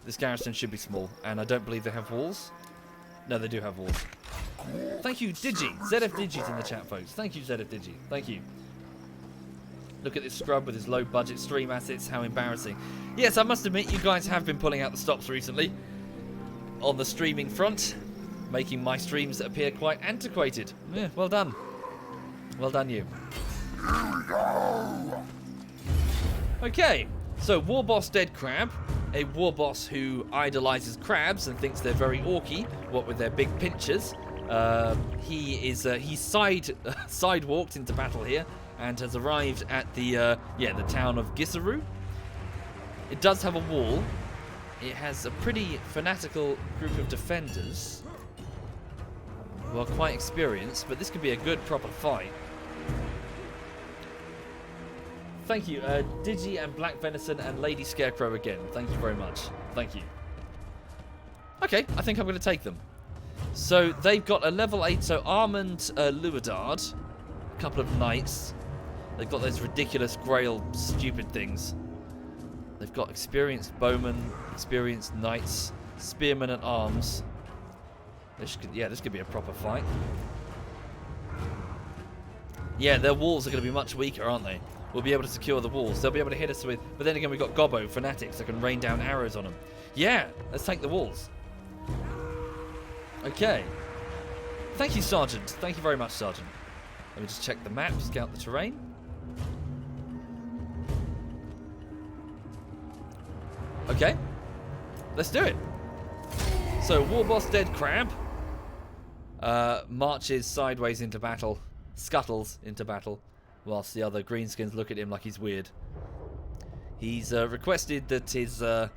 This garrison should be small, and I don't believe they have walls. No, they do have walls. Thank you, Digi. ZF Digi's in the chat, folks. Thank you, ZF Digi. Thank you. Look at this scrub with his low-budget stream assets. How embarrassing. Yes, I must admit, you guys have been pulling out the stops recently. On the streaming front. Making my streams appear quite antiquated. Yeah, well done. Well done, you. Okay, so Warboss Dead Crab. A warboss who idolizes crabs and thinks they're very orky, what with their big pinchers. He's sidewalked into battle here and has arrived at the town of Gisseru. It does have a wall. It has a pretty fanatical group of defenders who are quite experienced, but this could be a good proper fight. Thank you, Digi and Black Venison and Lady Scarecrow again. Thank you very much. Thank you. Okay, I think I'm going to take them. So they've got a level 8, so Armand Luadard, a couple of knights. They've got those ridiculous grail stupid things. They've got experienced bowmen, experienced knights, spearmen at arms. This could be a proper fight. Yeah, their walls are going to be much weaker, aren't they? We'll be able to secure the walls. They'll be able to hit us with... But then again, we've got Gobbo fanatics that can rain down arrows on them. Yeah, let's take the walls. Okay. Thank you, Sergeant. Thank you very much, Sergeant. Let me just check the map, scout the terrain. Okay. Let's do it. So, Warboss Dead Crab marches sideways into battle, scuttles into battle, whilst the other Greenskins look at him like he's weird. He's requested that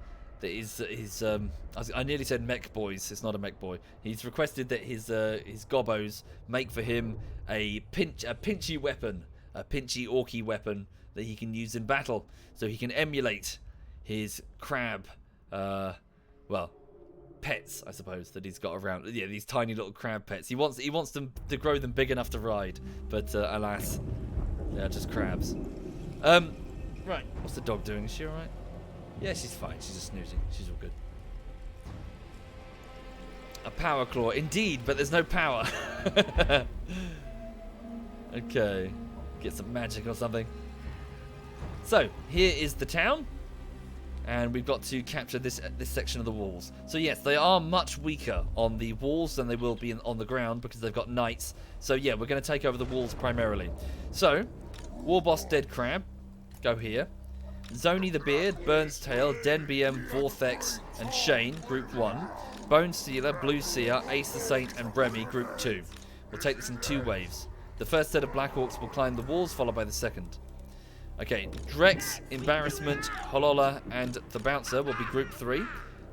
I nearly said mech boys. It's not a mech boy. He's requested that his gobbos make for him a pinchy weapon, a pinchy orky weapon that he can use in battle, so he can emulate his crab, well, pets, I suppose, that he's got around. Yeah, these tiny little crab pets. He wants them to grow them big enough to ride, but alas, they're just crabs. Right, what's the dog doing? Is she alright? Yeah, she's fine. She's just snoozing. She's all good. A power claw, indeed, but there's no power. Okay, get some magic or something. So here is the town, and we've got to capture this section of the walls. So yes, they are much weaker on the walls than they will be on the ground because they've got knights. So yeah, we're going to take over the walls primarily. So War Boss Dead Crab, go here. Zony the Beard, Burns Tail, Den BM, Vortex, and Shane, Group 1. Bone Stealer, Blue Seer, Ace the Saint, and Bremy, Group 2. We'll take this in 2 waves. The first set of Black Orcs will climb the walls, followed by the second. Okay, Drex, Embarrassment, Holola, and the Bouncer will be Group 3.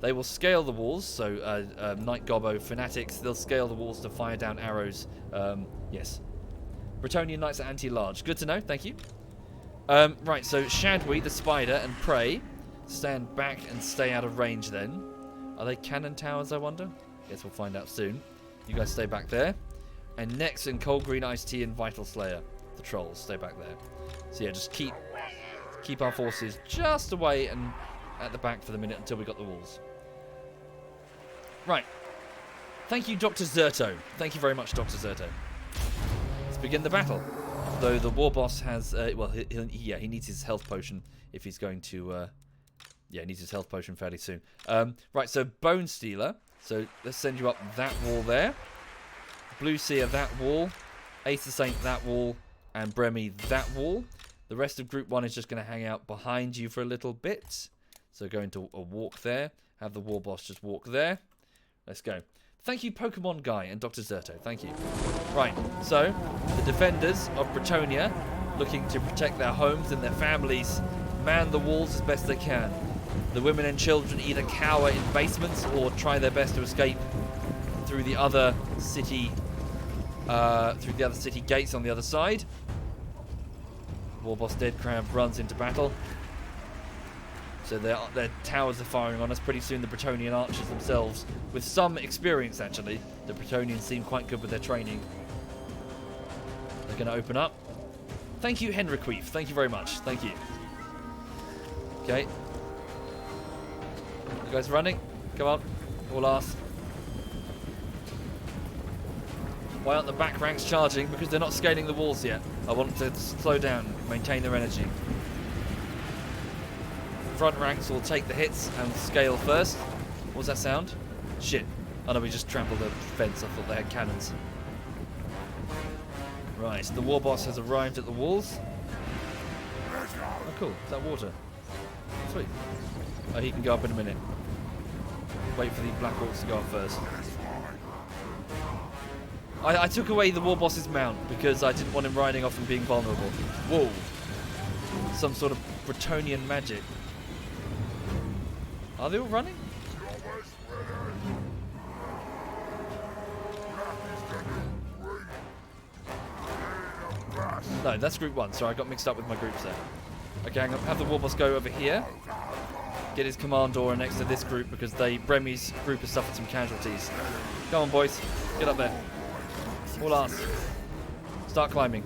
They will scale the walls, so Knight Gobbo, Fanatics, they'll scale the walls to fire down arrows. Yes. Bretonnian Knights are anti-large. Good to know, thank you. Right, so Shadwi, the Spider, and Prey stand back and stay out of range then. Are they cannon towers, I wonder? Guess we'll find out soon. You guys stay back there. And next in Cold Green Ice Tea and Vital Slayer, the Trolls, stay back there. So yeah, just keep our forces just away and at the back for the minute until we got the walls. Right. Thank you, Dr. Zerto. Thank you very much, Dr. Zerto. Let's begin the battle. Though the war boss has, well, he needs his health potion if he's going to, yeah, he needs his health potion fairly soon. Right, so Bone Stealer. So let's send you up that wall there. Blue Seer that wall. Ace the Saint that wall. And Bremy that wall. The rest of Group 1 is just going to hang out behind you for a little bit. So go into a walk there. Have the war boss just walk there. Let's go. Thank you, Pokemon Guy and Dr. Zerto. Thank you. Right, so the defenders of Bretonnia, looking to protect their homes and their families, man the walls as best they can. The women and children either cower in basements or try their best to escape through the other city, gates on the other side. Warboss Dead Crab runs into battle. So their towers are firing on us. Pretty soon the Bretonnian archers themselves, with some experience actually, the Bretonnians seem quite good with their training. They're going to open up. Thank you, Henriqueef. Thank you very much. Thank you. Okay. You guys running? Come on. All arse. Why aren't the back ranks charging? Because they're not scaling the walls yet. I want them to slow down, maintain their energy. Front ranks will take the hits and scale first. What was that sound? Shit. Oh no, we just trampled the fence. I thought they had cannons. Right, the war boss has arrived at the walls. Oh cool, is that water? Sweet. Oh, he can go up in a minute. Wait for the Black Orcs to go up first. I took away the war boss's mount because I didn't want him riding off and being vulnerable. Whoa. Some sort of Bretonnian magic. Are they all running? No, that's Group 1. Sorry, I got mixed up with my groups there. Okay, I'm going to have the Warboss go over here. Get his command aura next to this group because Bremy's group has suffered some casualties. Come on, boys. Get up there. All arse. Start climbing.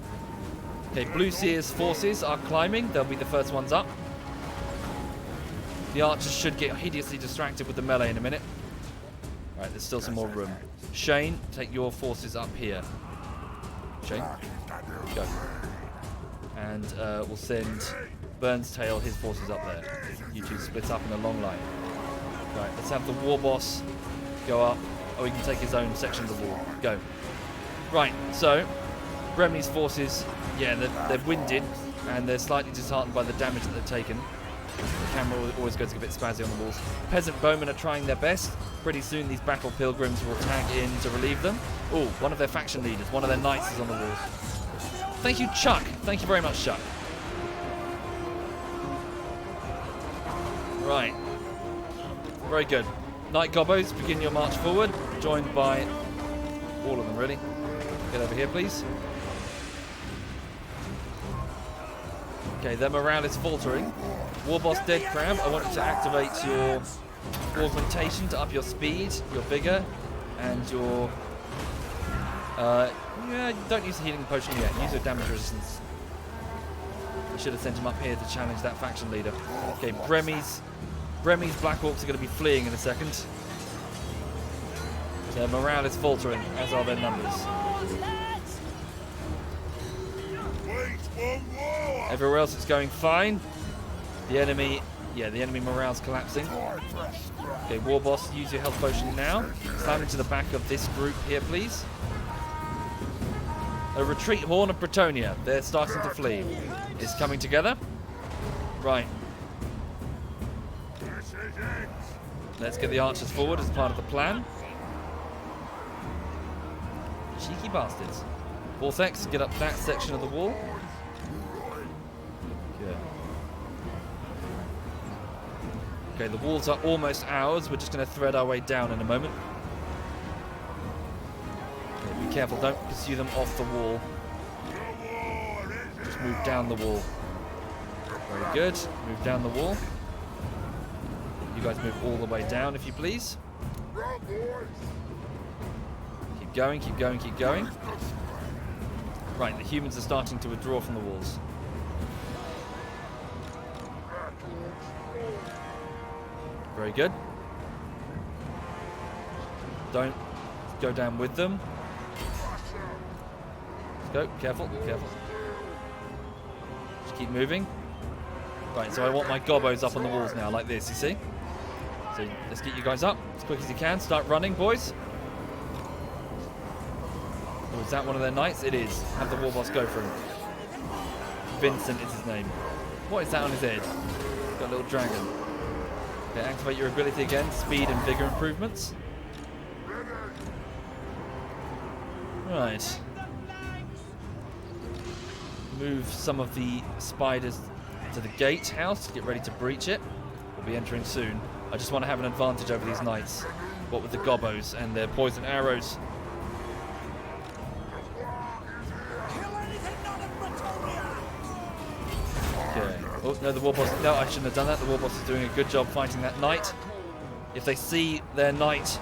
Okay, Blue Seer's forces are climbing. They'll be the first ones up. The archers should get hideously distracted with the melee in a minute. Right, there's still some more room. Shane, take your forces up here. Shane, go. And we'll send Burns Tail, his forces up there. You two split up in a long line. Right, let's have the war boss go up. Oh, he can take his own section of the wall. Go. Right, so Bremy's forces, yeah, they're winded and they're slightly disheartened by the damage that they've taken. The camera always goes a bit spazzy on the walls. Peasant bowmen are trying their best. Pretty soon these battle pilgrims will tag in to relieve them. Oh, one of their faction leaders, one of their knights is on the wall. Thank you, Chuck. Thank you very much, Chuck. Right. Very good. Knight Gobbos, begin your march forward. Joined by all of them, really. Get over here, please. Okay, their morale is faltering. Warboss Dead Crab, I want you to activate your augmentation to up your speed, your vigor, and your... yeah, don't use the healing potion yet. Use your damage resistance. I should have sent him up here to challenge that faction leader. Okay, Bremmy's Black Orcs are going to be fleeing in a second. Their morale is faltering, as are their numbers. Everywhere else it's going fine. The enemy morale's collapsing. Okay, Warboss, use your health potion now. Slam into the back of this group here, please. A retreat Horn of Bretonia. They're starting to flee. It's coming together. Right. Let's get the archers forward as part of the plan. Cheeky bastards. Vortex, get up that section of the wall. Okay, the walls are almost ours. We're just going to thread our way down in a moment. Okay, be careful, don't pursue them off the wall. Just move down the wall. Very good. Move down the wall. You guys move all the way down, if you please. Keep going, keep going, keep going. Right, the humans are starting to withdraw from the walls. Very good. Don't go down with them. Let's go. Careful, careful. Just keep moving. Right, so I want my gobos up on the walls now, like this, you see? So let's get you guys up as quick as you can. Start running, boys. Oh, is that one of their knights? It is. Have the Warboss go for him. Vincent is his name. What is that on his head? He's got a little dragon. Okay, activate your ability again. Speed and vigor improvements. Right. Move some of the spiders to the gatehouse to get ready to breach it. We'll be entering soon. I just want to have an advantage over these knights. What with the gobos and their poison arrows. Okay. Oh, no, the Warboss. No, I shouldn't have done that. The Warboss is doing a good job fighting that knight. If they see their knight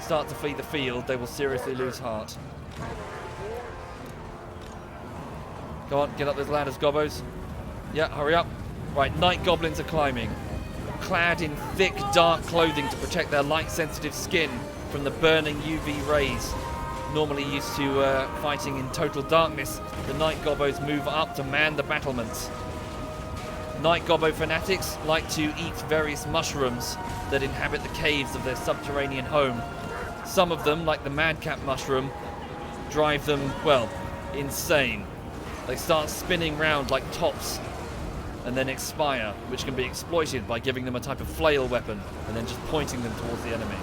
start to flee the field, they will seriously lose heart. Go on, get up those ladders, gobos. Yeah, hurry up. Right, night goblins are climbing. Clad in thick, dark clothing to protect their light-sensitive skin from the burning UV rays. Normally used to fighting in total darkness, the night gobos move up to man the battlements. Night gobbo fanatics like to eat various mushrooms that inhabit the caves of their subterranean home. Some of them, like the madcap mushroom, drive them, well, insane. They start spinning round like tops and then expire, which can be exploited by giving them a type of flail weapon and then just pointing them towards the enemy.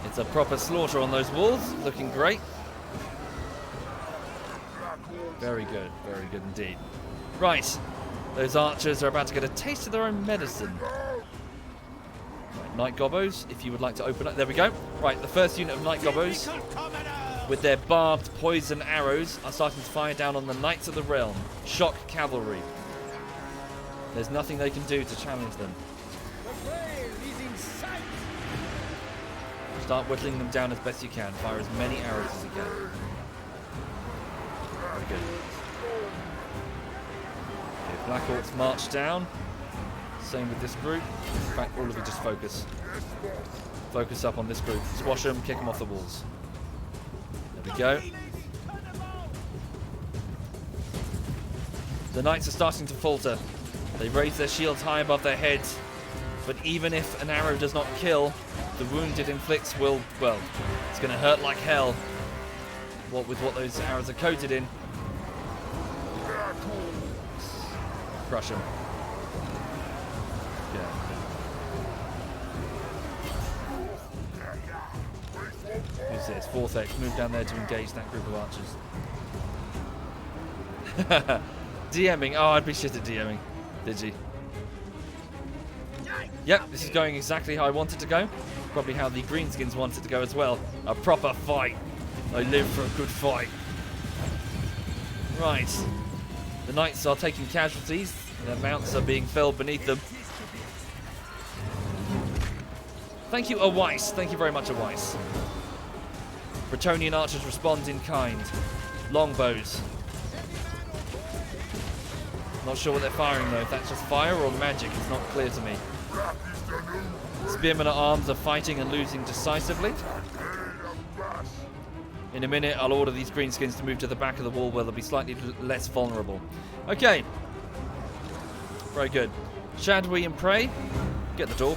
It's a proper slaughter on those walls, looking great. Very good indeed. Right, those archers are about to get a taste of their own medicine. Right, night gobos, if you would like to open up. There we go. Right, the first unit of night gobos with their barbed poison arrows are starting to fire down on the Knights of the Realm. Shock cavalry. There's nothing they can do to challenge them. Start whittling them down as best you can. Fire as many arrows as you can. Very good. Okay, Black Orcs march down. Same with this group. In fact, all of you just focus. Focus up on this group. Squash them, kick them off the walls. There we go. The knights are starting to falter. They raise their shields high above their heads. But even if an arrow does not kill, the wound it inflicts will, well, it's going to hurt like hell. What with what those arrows are coated in. Crush them. Yeah. Who's this? Vortex. Move down there to engage that group of archers. DMing. Oh, I'd be shit at DMing. Did you? Yep, this is going exactly how I want it to go. Probably how the Greenskins want it to go as well. A proper fight. I live for a good fight. Right. The knights are taking casualties. Their mounts are being felled beneath them. Thank you, Aweiss. Thank you very much, Aweiss. Bretonian archers respond in kind. Longbows. Not sure what they're firing though. If that's just fire or magic, it's not clear to me. Spearmen at arms are fighting and losing decisively. In a minute, I'll order these greenskins to move to the back of the wall where they'll be slightly less vulnerable. Okay. Very good. Shad we and pray. Get the door.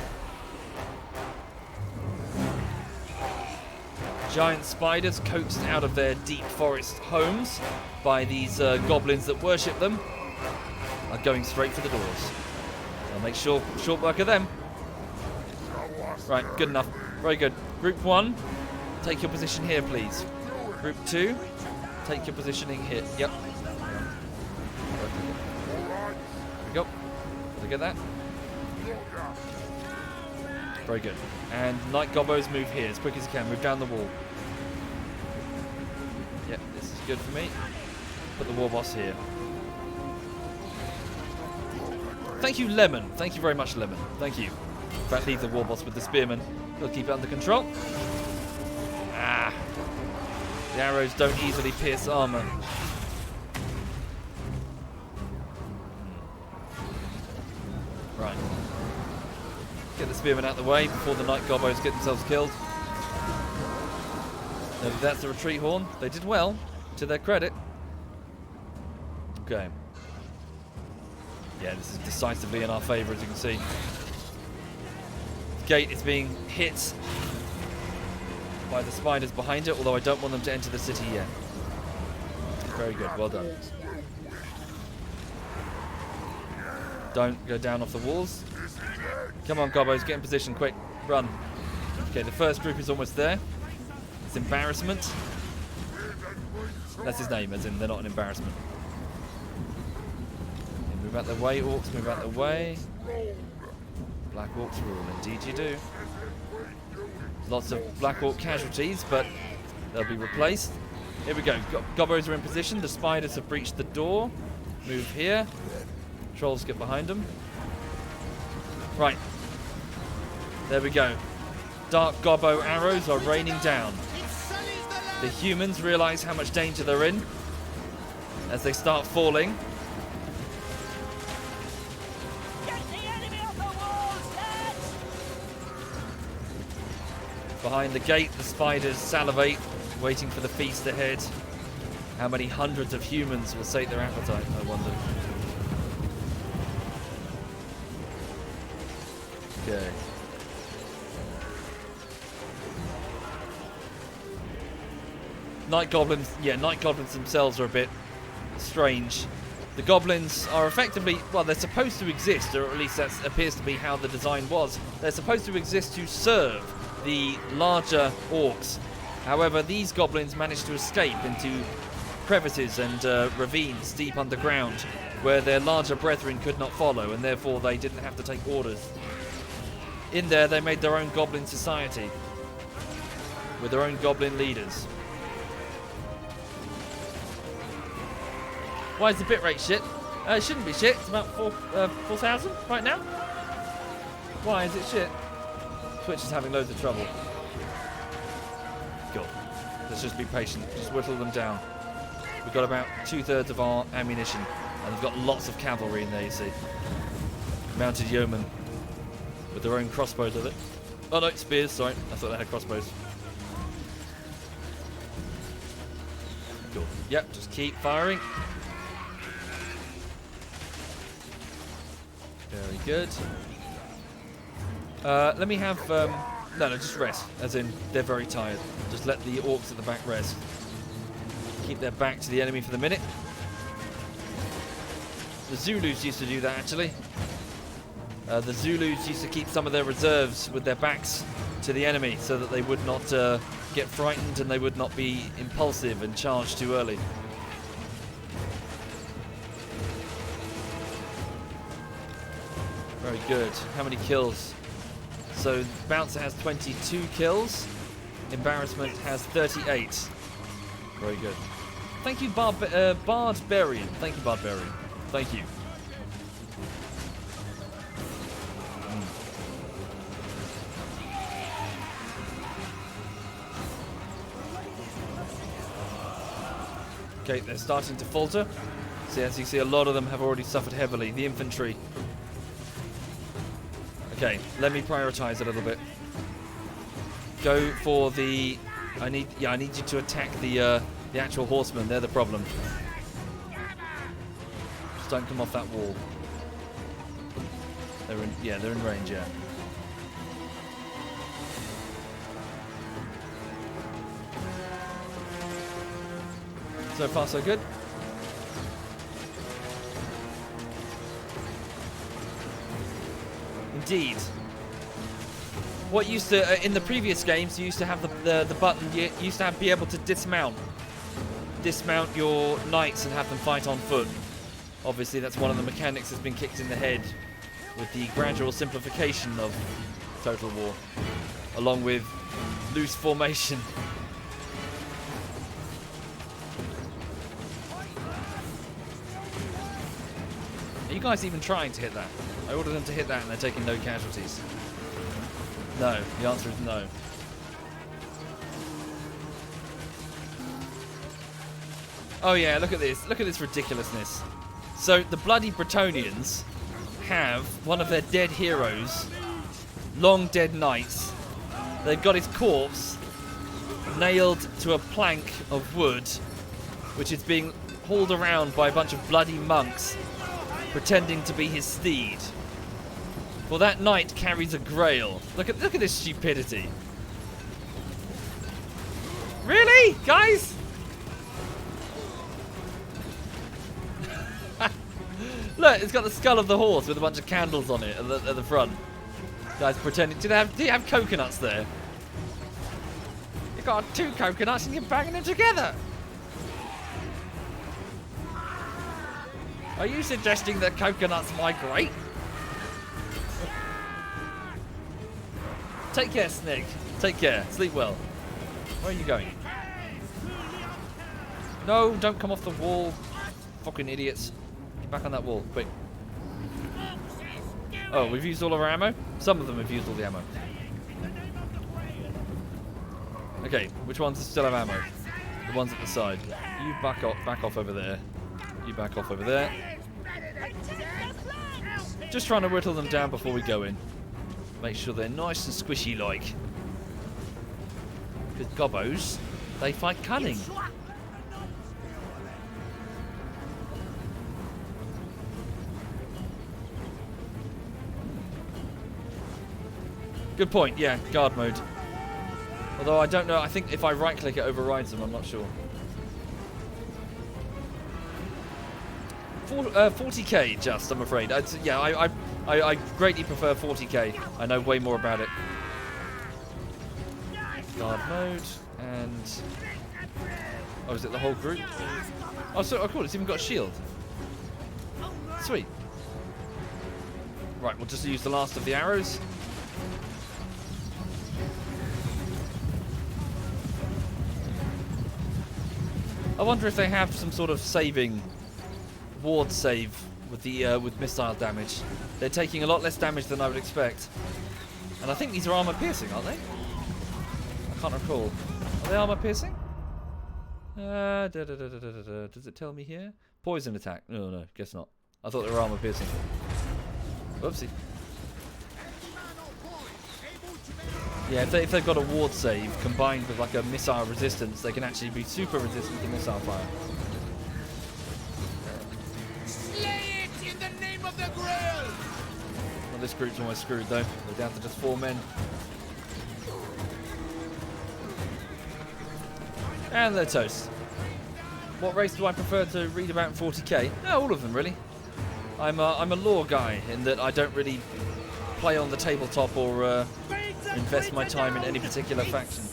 Giant spiders coaxed out of their deep forest homes by these goblins that worship them are going straight for the doors. I'll make short work of them. Right, good enough. Very good. Group 1, take your position here, please. Group 2, take your positioning here. Yep. There we go. Did I get that? Very good. And Night Gobbos move here as quick as you can. Move down the wall. Yep, this is good for me. Put the war boss here. Thank you, Lemon. Thank you very much, Lemon. Thank you. In fact, leave the war boss with the spearmen. He'll keep it under control. Ah. The arrows don't easily pierce armor. Right. Get the spearmen out of the way before the Night Gobbos get themselves killed. No, that's the retreat horn. They did well, to their credit. Okay. Yeah, this is decisively in our favour, as you can see. The gate is being hit by the spiders behind it, although I don't want them to enter the city yet. Very good, well done. Don't go down off the walls. Come on, Gobbos, get in position, quick. Run. Okay, the first group is almost there. It's embarrassment. That's his name, as in they're not an embarrassment. Okay, move out the way, orcs, move out the way. Black orcs rule, indeed you do. Lots of black orc casualties, but they'll be replaced. Here we go. Gobbos are in position. The spiders have breached the door. Move here. Trolls get behind them. Right. There we go. Dark Gobbo arrows are raining down. The humans realise how much danger they're in as they start falling. Behind the gate, the spiders salivate, waiting for the feast ahead. How many hundreds of humans will sate their appetite, I wonder. Okay. Night goblins, yeah, night goblins themselves are a bit strange. The goblins are effectively, well, they're supposed to exist, or at least that appears to be how the design was. They're supposed to exist to serve the larger orcs. However, these goblins managed to escape into crevices and ravines deep underground where their larger brethren could not follow, and therefore they didn't have to take orders. In there, they made their own goblin society with their own goblin leaders. Why is the bitrate shit? It shouldn't be shit. It's about 4,000 right now. Why is it shit? Twitch is having loads of trouble. Good. Let's just be patient. Just whittle them down. We've got about 2/3 of our ammunition, and we've got lots of cavalry in there, you see. Mounted yeomen with their own crossbows with it. Oh no, spears, sorry. I thought they had crossbows. Cool. Yep, just keep firing. Very good. Let me have... no, just rest. As in, they're very tired. Just let the orcs at the back rest. Keep their back to the enemy for the minute. The Zulus used to do that, actually. The Zulus used to keep some of their reserves with their backs to the enemy so that they would not get frightened and they would not be impulsive and charge too early. Very good. How many kills? So Bouncer has 22 kills. Embarrassment has 38. Very good. Thank you, Bardbarian. Thank you, Bardbarian. Thank you. Okay, they're starting to falter. So as you see, a lot of them have already suffered heavily. The infantry. Okay, let me prioritize a little bit. Go for the... I need you to attack the actual horsemen. They're the problem. Just don't come off that wall. They're in range, yeah. So far, so good. Indeed. What used to in the previous games, you used to have the button. You used to be able to dismount your knights and have them fight on foot. Obviously, that's one of the mechanics that's been kicked in the head with the gradual simplification of Total War, along with loose formation. Are you guys even trying to hit that? I ordered them to hit that and they're taking no casualties. No, the answer is no. Oh yeah, look at this. Look at this ridiculousness. So the bloody Bretonnians have one of their dead heroes, long dead knights. They've got his corpse nailed to a plank of wood, which is being hauled around by a bunch of bloody monks pretending to be his steed. Well, that knight carries a grail. Look at this stupidity. Really, guys? Look, it's got the skull of the horse with a bunch of candles on it at the front. Guys pretending. Do you have coconuts there? You got 2 coconuts and you're banging them together. Are you suggesting that coconuts migrate? Take care, Snake. Take care. Sleep well. Where are you going? No, don't come off the wall. Fucking idiots. Get back on that wall, quick. Oh, we've used all of our ammo? Some of them have used all the ammo. Okay, which ones still have ammo? The ones at the side. You back off over there. You back off over there. Just trying to whittle them down before we go in. Make sure they're nice and squishy like. Because gobbos, they fight cunning. Good point, yeah, guard mode. Although I don't know, I think if I right click it overrides them, I'm not sure. 40k just, I'm afraid. I greatly prefer 40k. I know way more about it. Guard mode, and... Oh, is it the whole group? Oh, so, oh cool, it's even got a shield. Sweet. Right, we'll just use the last of the arrows. I wonder if they have some sort of saving... ward save with the with missile damage. They're taking a lot less damage than I would expect. And I think these are armor piercing, aren't they? I can't recall. Are they armor piercing? Does it tell me here? Poison attack. No, guess not. I thought they were armor piercing. Whoopsie. Yeah, if they've got a ward save combined with like a missile resistance, they can actually be super resistant to missile fire. Well, this group's almost screwed though. They're down to just 4 men. And they're toast. What race do I prefer to read about in 40k? No, all of them really. I'm a lore guy in that I don't really play on the tabletop or invest my time in any particular faction.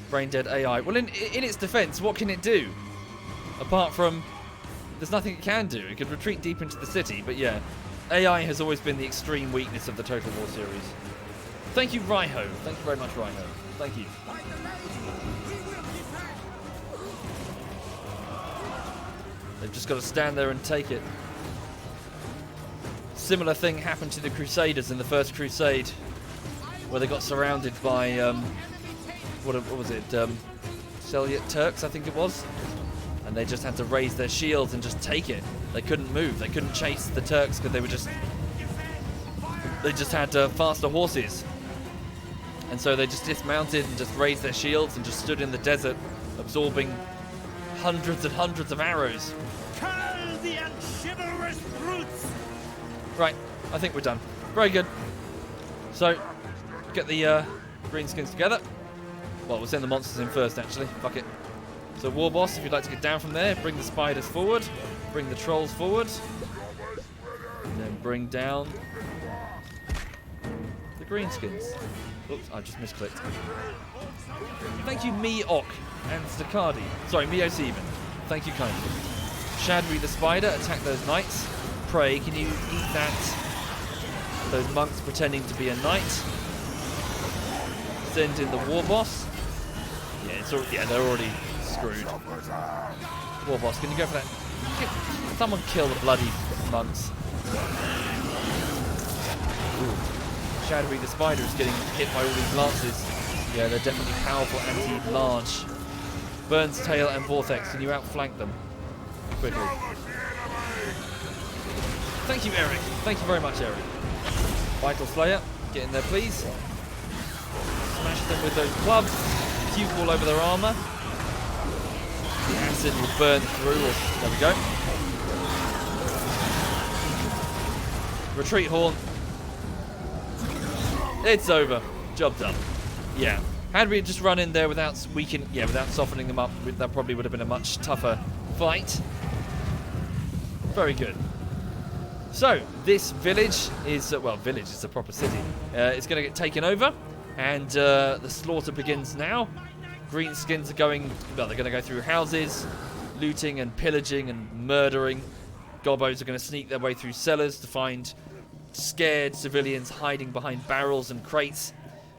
Brain dead AI. Well, in its defense, what can it do? Apart from, there's nothing it can do. It could retreat deep into the city, but yeah. AI has always been the extreme weakness of the Total War series. Thank you, Raiho. Thank you very much, Raiho. Thank you. They've just got to stand there and take it. Similar thing happened to the Crusaders in the First Crusade, where they got surrounded by, what was it, Seljuk Turks, I think it was? And they just had to raise their shields and just take it. They couldn't move. They couldn't chase the Turks because they just had faster horses. And so they just dismounted and just raised their shields and just stood in the desert, absorbing hundreds and hundreds of arrows. Curl the unchivalrous brutes! Right, I think we're done. Very good. So, get the Greenskins together. Well, we'll send the monsters in first, actually. Fuck it. So, War Boss, if you'd like to get down from there, bring the spiders forward, bring the trolls forward, and then bring down the Greenskins. Oops, I just misclicked. Thank you, Me-Ok and Stakadi. Sorry, Mios even. Thank you kindly. Shadri the spider, attack those knights. Pray, can you eat that? Those monks pretending to be a knight. Send in the War Boss. Yeah, they're already screwed. War Boss, can you go for that? Someone kill the bloody monks. Ooh. Shadowing the spider is getting hit by all these lances. Yeah, they're definitely powerful anti-large. Burns, Tail, and Vortex. Can you outflank them quickly? Thank you, Eric. Thank you very much, Eric. Vital Slayer, get in there, please. Smash them with those clubs. Puke all over their armor. The acid will burn through. There we go. Retreat Horn. It's over. Job done. Yeah. Had we just run in there without softening them up, that probably would have been a much tougher fight. Very good. So, this village is, village is a proper city. It's going to get taken over, and the slaughter begins now. Greenskins are they're going to go through houses, looting and pillaging and murdering. Gobbos are going to sneak their way through cellars to find scared civilians hiding behind barrels and crates.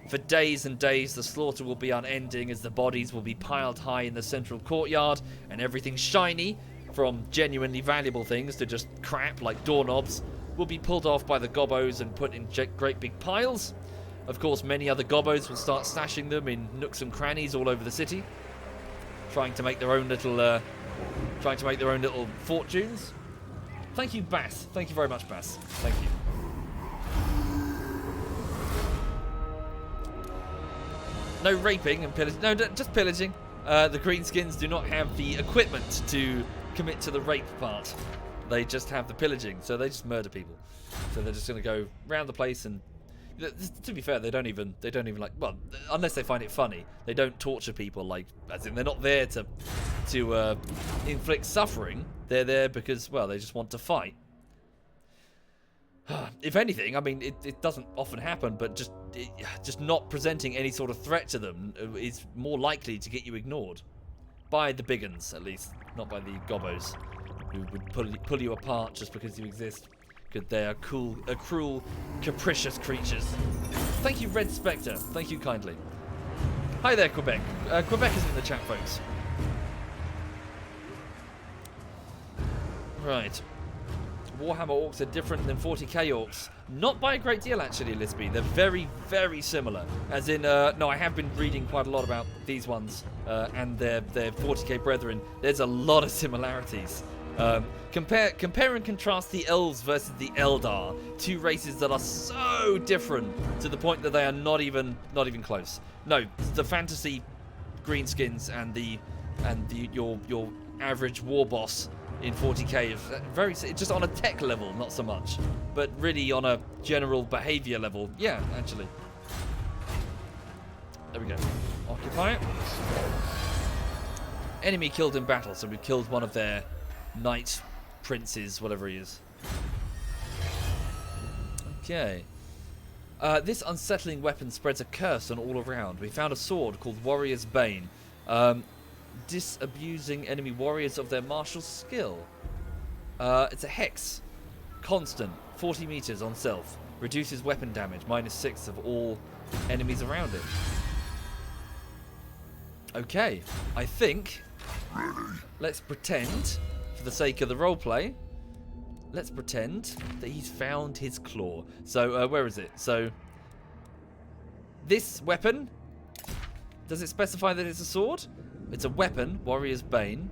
For days and days, the slaughter will be unending as the bodies will be piled high in the central courtyard, and everything shiny, from genuinely valuable things to just crap like doorknobs, will be pulled off by the Gobbos and put in great big piles. Of course, many other Gobbos will start stashing them in nooks and crannies all over the city, trying to make their own little fortunes. Thank you, Bass. Thank you very much, Bass. Thank you. No raping and pillaging. No, just pillaging. The Greenskins do not have the equipment to commit to the rape part. They just have the pillaging, so they just murder people. So they're just going to go round the place and, to be fair, they don't even like, well, unless they find it funny, they don't torture people, like, as in they're not there to inflict suffering. They're there because, well, they just want to fight. If anything, I mean, it doesn't often happen, but just not presenting any sort of threat to them is more likely to get you ignored. By the big uns, at least. Not by the Gobbos, who would pull you apart just because you exist. Because they are cruel, capricious creatures. Thank you, Red Spectre. Thank you kindly. Hi there, Quebec. Quebec is in the chat, folks. Right. Warhammer orcs are different than 40k orcs. Not by a great deal, actually, Lisby. They're very, very similar. As in, no, I have been reading quite a lot about these ones and their 40k brethren. There's a lot of similarities. Compare and contrast the elves versus the Eldar. Two races that are so different to the point that they are not even close. No, the fantasy Greenskins and your average war boss in 40k is very just on a tech level, not so much, but really on a general behavior level. Yeah, actually. There we go. Occupy it. Enemy killed in battle, so we killed one of their knight princes, whatever he is. Okay. This unsettling weapon spreads a curse on all around. We found a sword called Warrior's Bane. Disabusing enemy warriors of their martial skill. It's a hex. Constant. 40 meters on self. Reduces weapon damage. -6 of all enemies around it. Okay. I think... Let's pretend for the sake of the roleplay, let's pretend that he's found his claw. So, where is it? So, this weapon, does it specify that it's a sword? It's a weapon, Warrior's Bane.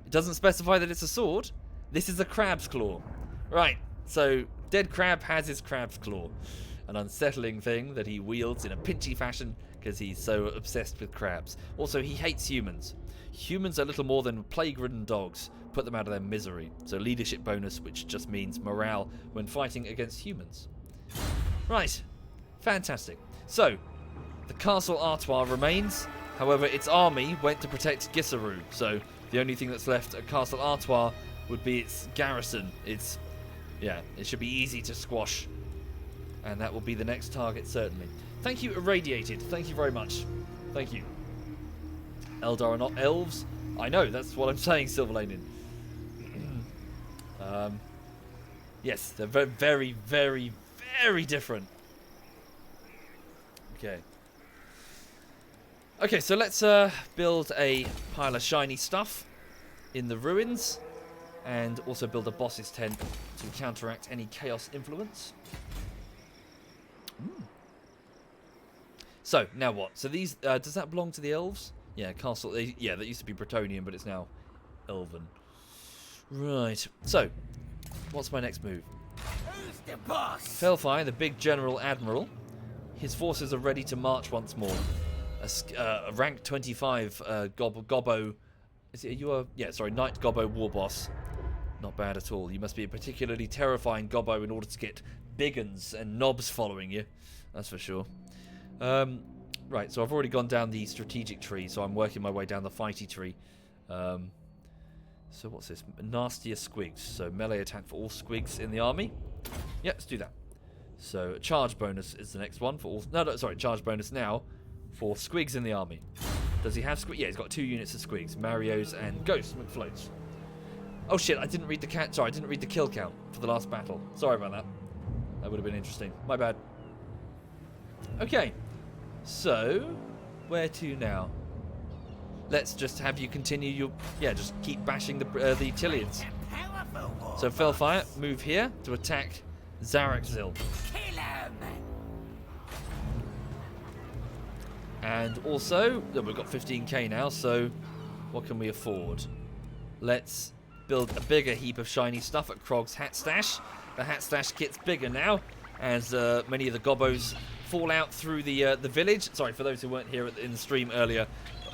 It doesn't specify that it's a sword. This is a crab's claw. Right, so Dead Crab has his crab's claw. An unsettling thing that he wields in a pinchy fashion because he's so obsessed with crabs. Also, he hates humans. Humans are little more than plague-ridden dogs. Put them out of their misery. So leadership bonus, which just means morale when fighting against humans. Right, fantastic. So, the Castle Artois remains. However, its army went to protect Gisseru. So, the only thing that's left at Castle Artois would be its garrison. It should be easy to squash. And that will be the next target, certainly. Thank you, Irradiated. Thank you very much. Thank you. Eldar are not elves. I know, that's what I'm saying, Silverlanen. Yes, they're very, very, very, very different. Okay. Okay, so let's build a pile of shiny stuff in the ruins. And also build a boss's tent to counteract any chaos influence. So, now what? So these, does that belong to the elves? Yeah, castle, yeah, that used to be Bretonian, but it's now elven. Right, so, what's my next move? Who's the boss? Felfire, the big general admiral. His forces are ready to march once more. A rank 25 Gobbo, Knight Gobbo war boss. Not bad at all. You must be a particularly terrifying Gobbo in order to get biggins and knobs following you. That's for sure. Right, so I've already gone down the strategic tree, so I'm working my way down the fighty tree. So what's this? Nastier squigs. So melee attack for all squigs in the army. Yeah, let's do that. So charge bonus is the next one for all... No, sorry, charge bonus now for squigs in the army. Does he have squigs? Yeah, he's got 2 units of squigs. Marios and Ghost McFloats. Oh shit, I didn't read the I didn't read the kill count for the last battle. Sorry about that. That would have been interesting. My bad. Okay. So, where to now? Let's just have you continue your... Yeah, just keep bashing the Tileans. So, Felfire, move here to attack Zarakzil. Kill him! And also, we've got 15k now, so what can we afford? Let's build a bigger heap of shiny stuff at Krog's Hat Stash. The Hat Stash kit's bigger now, as many of the Gobbos fall out through the village. Sorry, for those who weren't here in the stream earlier,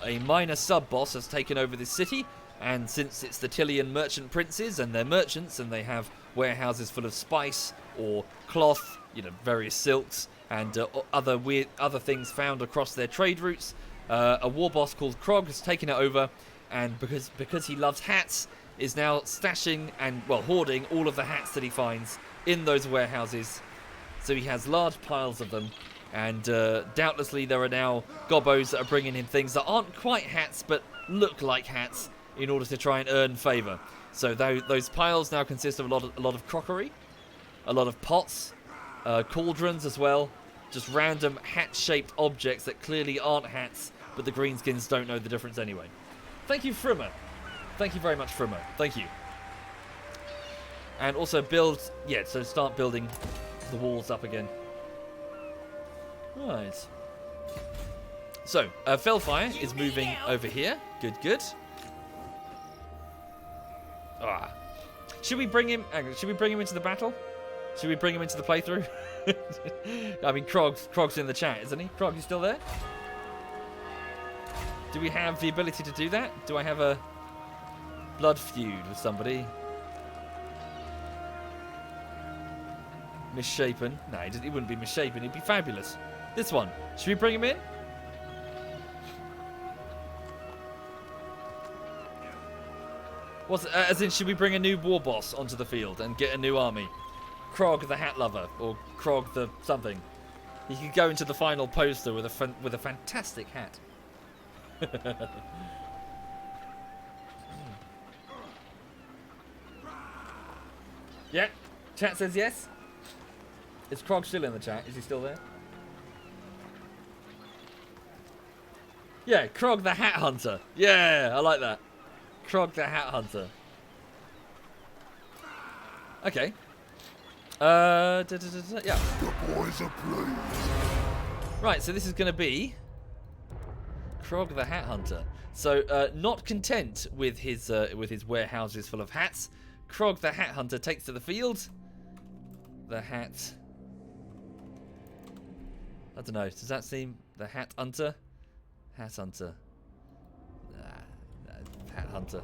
a minor sub-boss has taken over this city, and since it's the Tilean merchant princes and they're merchants and they have warehouses full of spice or cloth, various silks and other things found across their trade routes, a war boss called Krog has taken it over, and because he loves hats, is now stashing and, hoarding all of the hats that he finds in those warehouses. So he has large piles of them, and doubtlessly there are now Gobbos that are bringing him things that aren't quite hats but look like hats in order to try and earn favour. So those piles now consist of a lot of crockery, a lot of pots, cauldrons as well, just random hat-shaped objects that clearly aren't hats, but the Greenskins don't know the difference anyway. Thank you, Frimmer. Thank you very much, Frimmer. Thank you. And also so start building the walls up again. Right. So, Felfire is moving over here. Good. Should we bring him into the battle? Should we bring him into the playthrough? I mean, Krog's in the chat, isn't he? Krog, you still there? Do we have the ability to do that? Do I have a blood feud with somebody? Misshapen. No, he wouldn't be misshapen. He'd be fabulous. This one. Should we bring him in? As in, should we bring a new war boss onto the field and get a new army? Krog the Hat Lover, or Krog the something. He could go into the final poster with a fantastic hat. Yeah, chat says yes. Is Krog still in the chat? Is he still there? Yeah, Krog the Hat Hunter. Yeah, I like that. Krog the Hat Hunter. Okay. Yeah. The boys are pleased. Right, so this is going to be Krog the Hat Hunter. So, not content with his warehouses full of hats, Krog the Hat Hunter takes to the field. The hat. I don't know. Does that seem the Hat Hunter? Hat Hunter. Hat Hunter.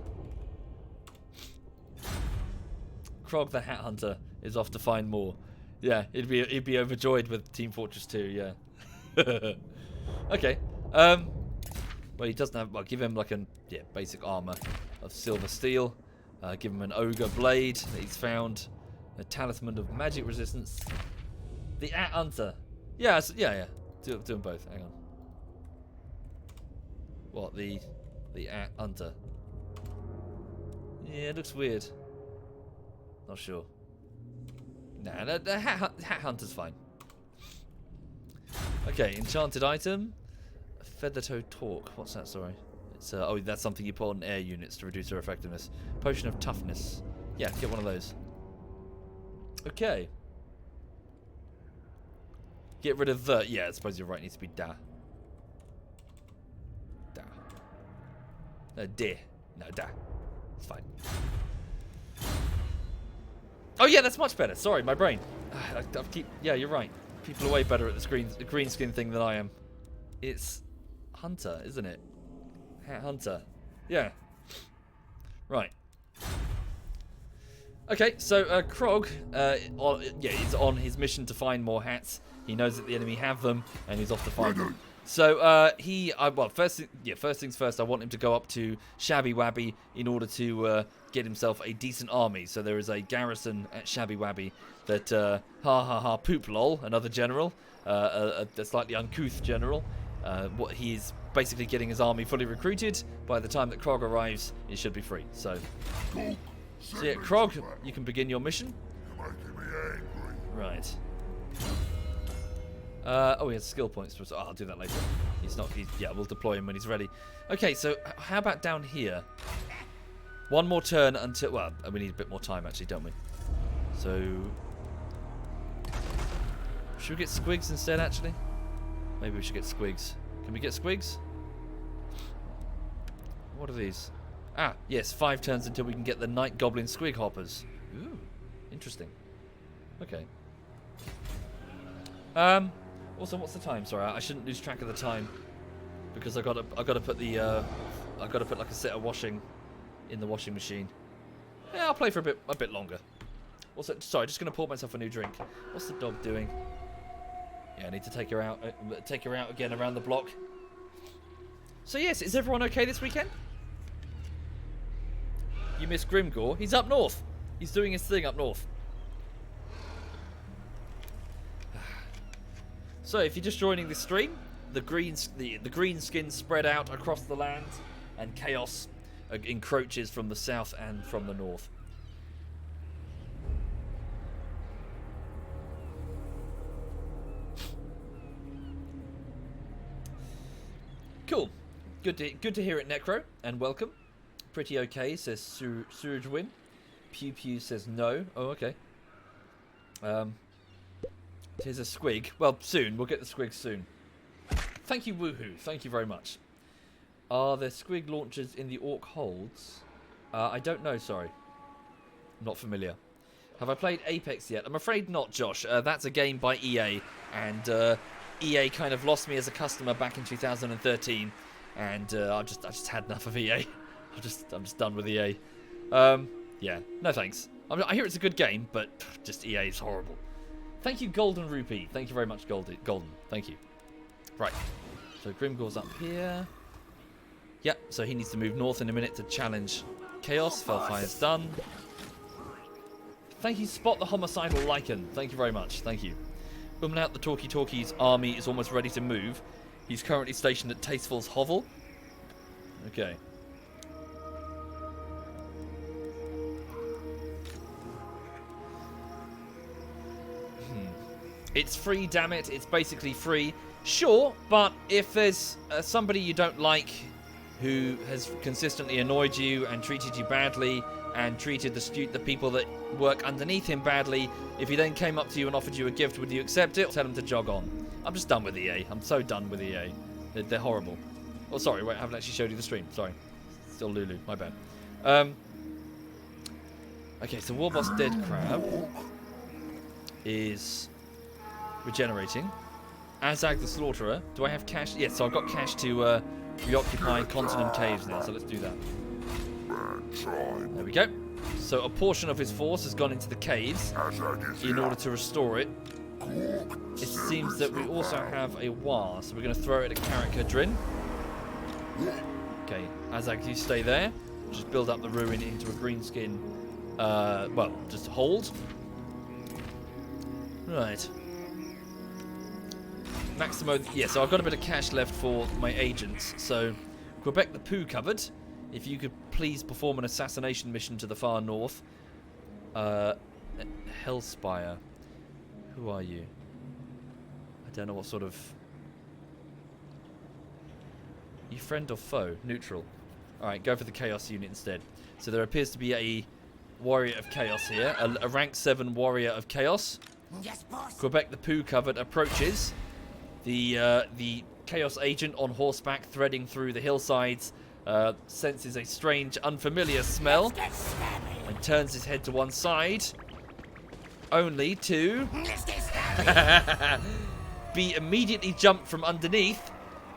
Krog the Hat Hunter is off to find more. Yeah, he'd be overjoyed with Team Fortress 2. Yeah. Okay. Well, he doesn't have. Well, give him like basic armor of silver steel. Give him an ogre blade that he's found. A talisman of magic resistance. The Hat Hunter. Yeah. Do them both. Hang on. What the Hat Hunter? Yeah, it looks weird. Not sure. Nah, the Hat Hunter's fine. Okay, enchanted item. Feathertoe Torque. What's that? Sorry. It's oh, that's something you put on air units to reduce their effectiveness. Potion of toughness. Yeah, get one of those. Okay. Get rid of the. Yeah, I suppose you're right. It needs to be da. Da. No, de. No, da. It's fine. Oh yeah, that's much better. Sorry, my brain. Yeah, you're right. People are way better at the green skin thing than I am. It's Hunter, isn't it? Hat Hunter. Yeah. Right. Okay, so Krog, he's on his mission to find more hats. He knows that the enemy have them, and he's off to find them. So first things first, I want him to go up to Shabby Wabby in order to get himself a decent army. So there is a garrison at Shabby Wabby that poop lol, another general, a slightly uncouth general. What he's basically getting his army fully recruited. By the time that Krog arrives, it should be free. So yeah, Krog, you can begin your mission. You're making me angry. Right. He has skill points. Oh, I'll do that later. We'll deploy him when he's ready. Okay, so how about down here? One more turn until... Well, we need a bit more time, actually, don't we? So... Should we get Squigs instead, actually? Maybe we should get Squigs. Can we get Squigs? What are these? Ah, yes, 5 turns until we can get the Night Goblin Squig Hoppers. Ooh, interesting. Okay. Also, what's the time? Sorry, I shouldn't lose track of the time because I gotta put like a set of washing in the washing machine. Yeah, I'll play for a bit longer. What's it? Sorry, just gonna pour myself a new drink. What's the dog doing? Yeah, I need to take her out again around the block. So yes, is everyone okay this weekend? You miss Grimgore? He's up north. He's doing his thing up north. So, if you're just joining this stream, the greenskins spread out across the land, and chaos encroaches from the south and from the north. Cool. Good to hear it, Necro, and welcome. Pretty okay, says Surajwin. Pew Pew says no. Oh, okay. Here's a squig. Well, soon. We'll get the squig soon. Thank you, Woohoo. Thank you very much. Are there squig launchers in the Orc holds? I don't know, sorry. Not familiar. Have I played Apex yet? I'm afraid not, Josh. That's a game by EA, and EA kind of lost me as a customer back in 2013, and I just had enough of EA. I'm just done with EA. Yeah, no thanks. I hear it's a good game, but just EA is horrible. Thank you, Golden Rupee. Thank you very much, Golden. Thank you. Right. So Grimgore's up here. Yep, so he needs to move north in a minute to challenge Chaos. Felfire's done. Thank you, Spot the Homicidal Lichen. Thank you very much. Thank you. Woman out the Talkie's army is almost ready to move. He's currently stationed at Tasteful's Hovel. Okay. It's free, damn it. It's basically free. Sure, but if there's somebody you don't like who has consistently annoyed you and treated you badly and treated the people that work underneath him badly, if he then came up to you and offered you a gift, would you accept it or tell him to jog on? I'm just done with EA. I'm so done with EA. They're horrible. Oh, sorry, wait, I haven't actually showed you the stream. Sorry. Still Lulu, my bad. Okay, so Warboss Dead Crab is regenerating. Azag the Slaughterer. Do I have cash? Yes, so I've got cash to reoccupy Continent Caves now, so let's do that. There we go. So a portion of his force has gone into the caves in order to restore it. It seems that we also have a War, so we're going to throw it at Karaka Drin. Okay, Azag, you stay there. Just build up the ruin into a greenskin. Well, just hold. Right. Maximo, yeah, so I've got a bit of cash left for my agents. So, Quebec the Poo Cupboard, if you could please perform an assassination mission to the far north. Hellspire. Who are you? I don't know what sort of... You friend or foe? Neutral. Alright, go for the Chaos unit instead. So there appears to be a Warrior of Chaos here. A rank 7 Warrior of Chaos. Yes, boss. Quebec the Poo Cupboard approaches. The Chaos agent on horseback threading through the hillsides senses a strange, unfamiliar smell and turns his head to one side, only to be immediately jumped from underneath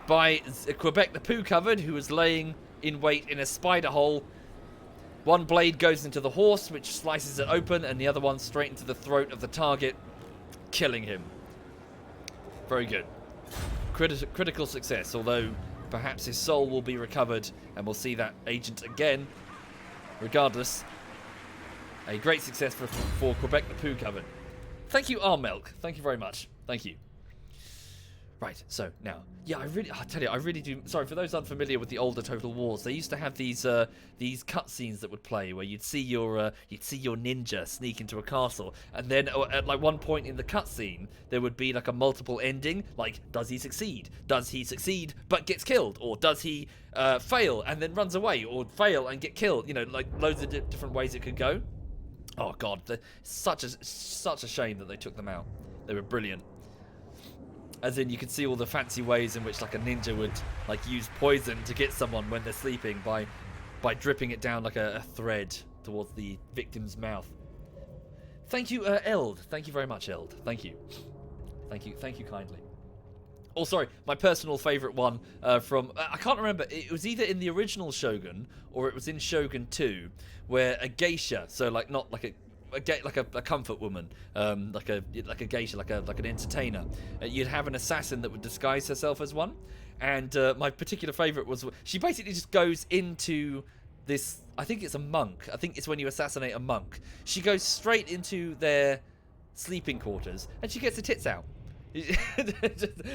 by Quebec the Poo Cupboard, who is laying in wait in a spider hole. One blade goes into the horse, which slices it open, and the other one straight into the throat of the target, killing him. Very good. Critical success, although perhaps his soul will be recovered and we'll see that agent again. Regardless, a great success for Quebec the Poo Cupboard. Thank you, Armelk. Thank you very much. Thank you. Right, so now, yeah, I tell you, I really do. Sorry, for those unfamiliar with the older Total Wars, they used to have these cutscenes that would play where you'd see your ninja sneak into a castle, and then at like one point in the cutscene there would be like a multiple ending, like does he succeed? Does he succeed but gets killed, or does he fail and then runs away, or fail and get killed? You know, like loads of different ways it could go. Oh God, such a shame that they took them out. They were brilliant. As in, you could see all the fancy ways in which like a ninja would like use poison to get someone when they're sleeping by dripping it down like a thread towards the victim's mouth. Thank you, Eld. Thank you very much, Eld. Thank you. Thank you kindly. Oh, sorry, my personal favourite one from... I can't remember. It was either in the original Shogun or it was in Shogun 2, where a geisha, so like not like a comfort woman, like a geisha, like an entertainer. You'd have an assassin that would disguise herself as one, and my particular favourite was she basically just goes into this. I think it's a monk. I think it's when you assassinate a monk. She goes straight into their sleeping quarters and she gets her tits out.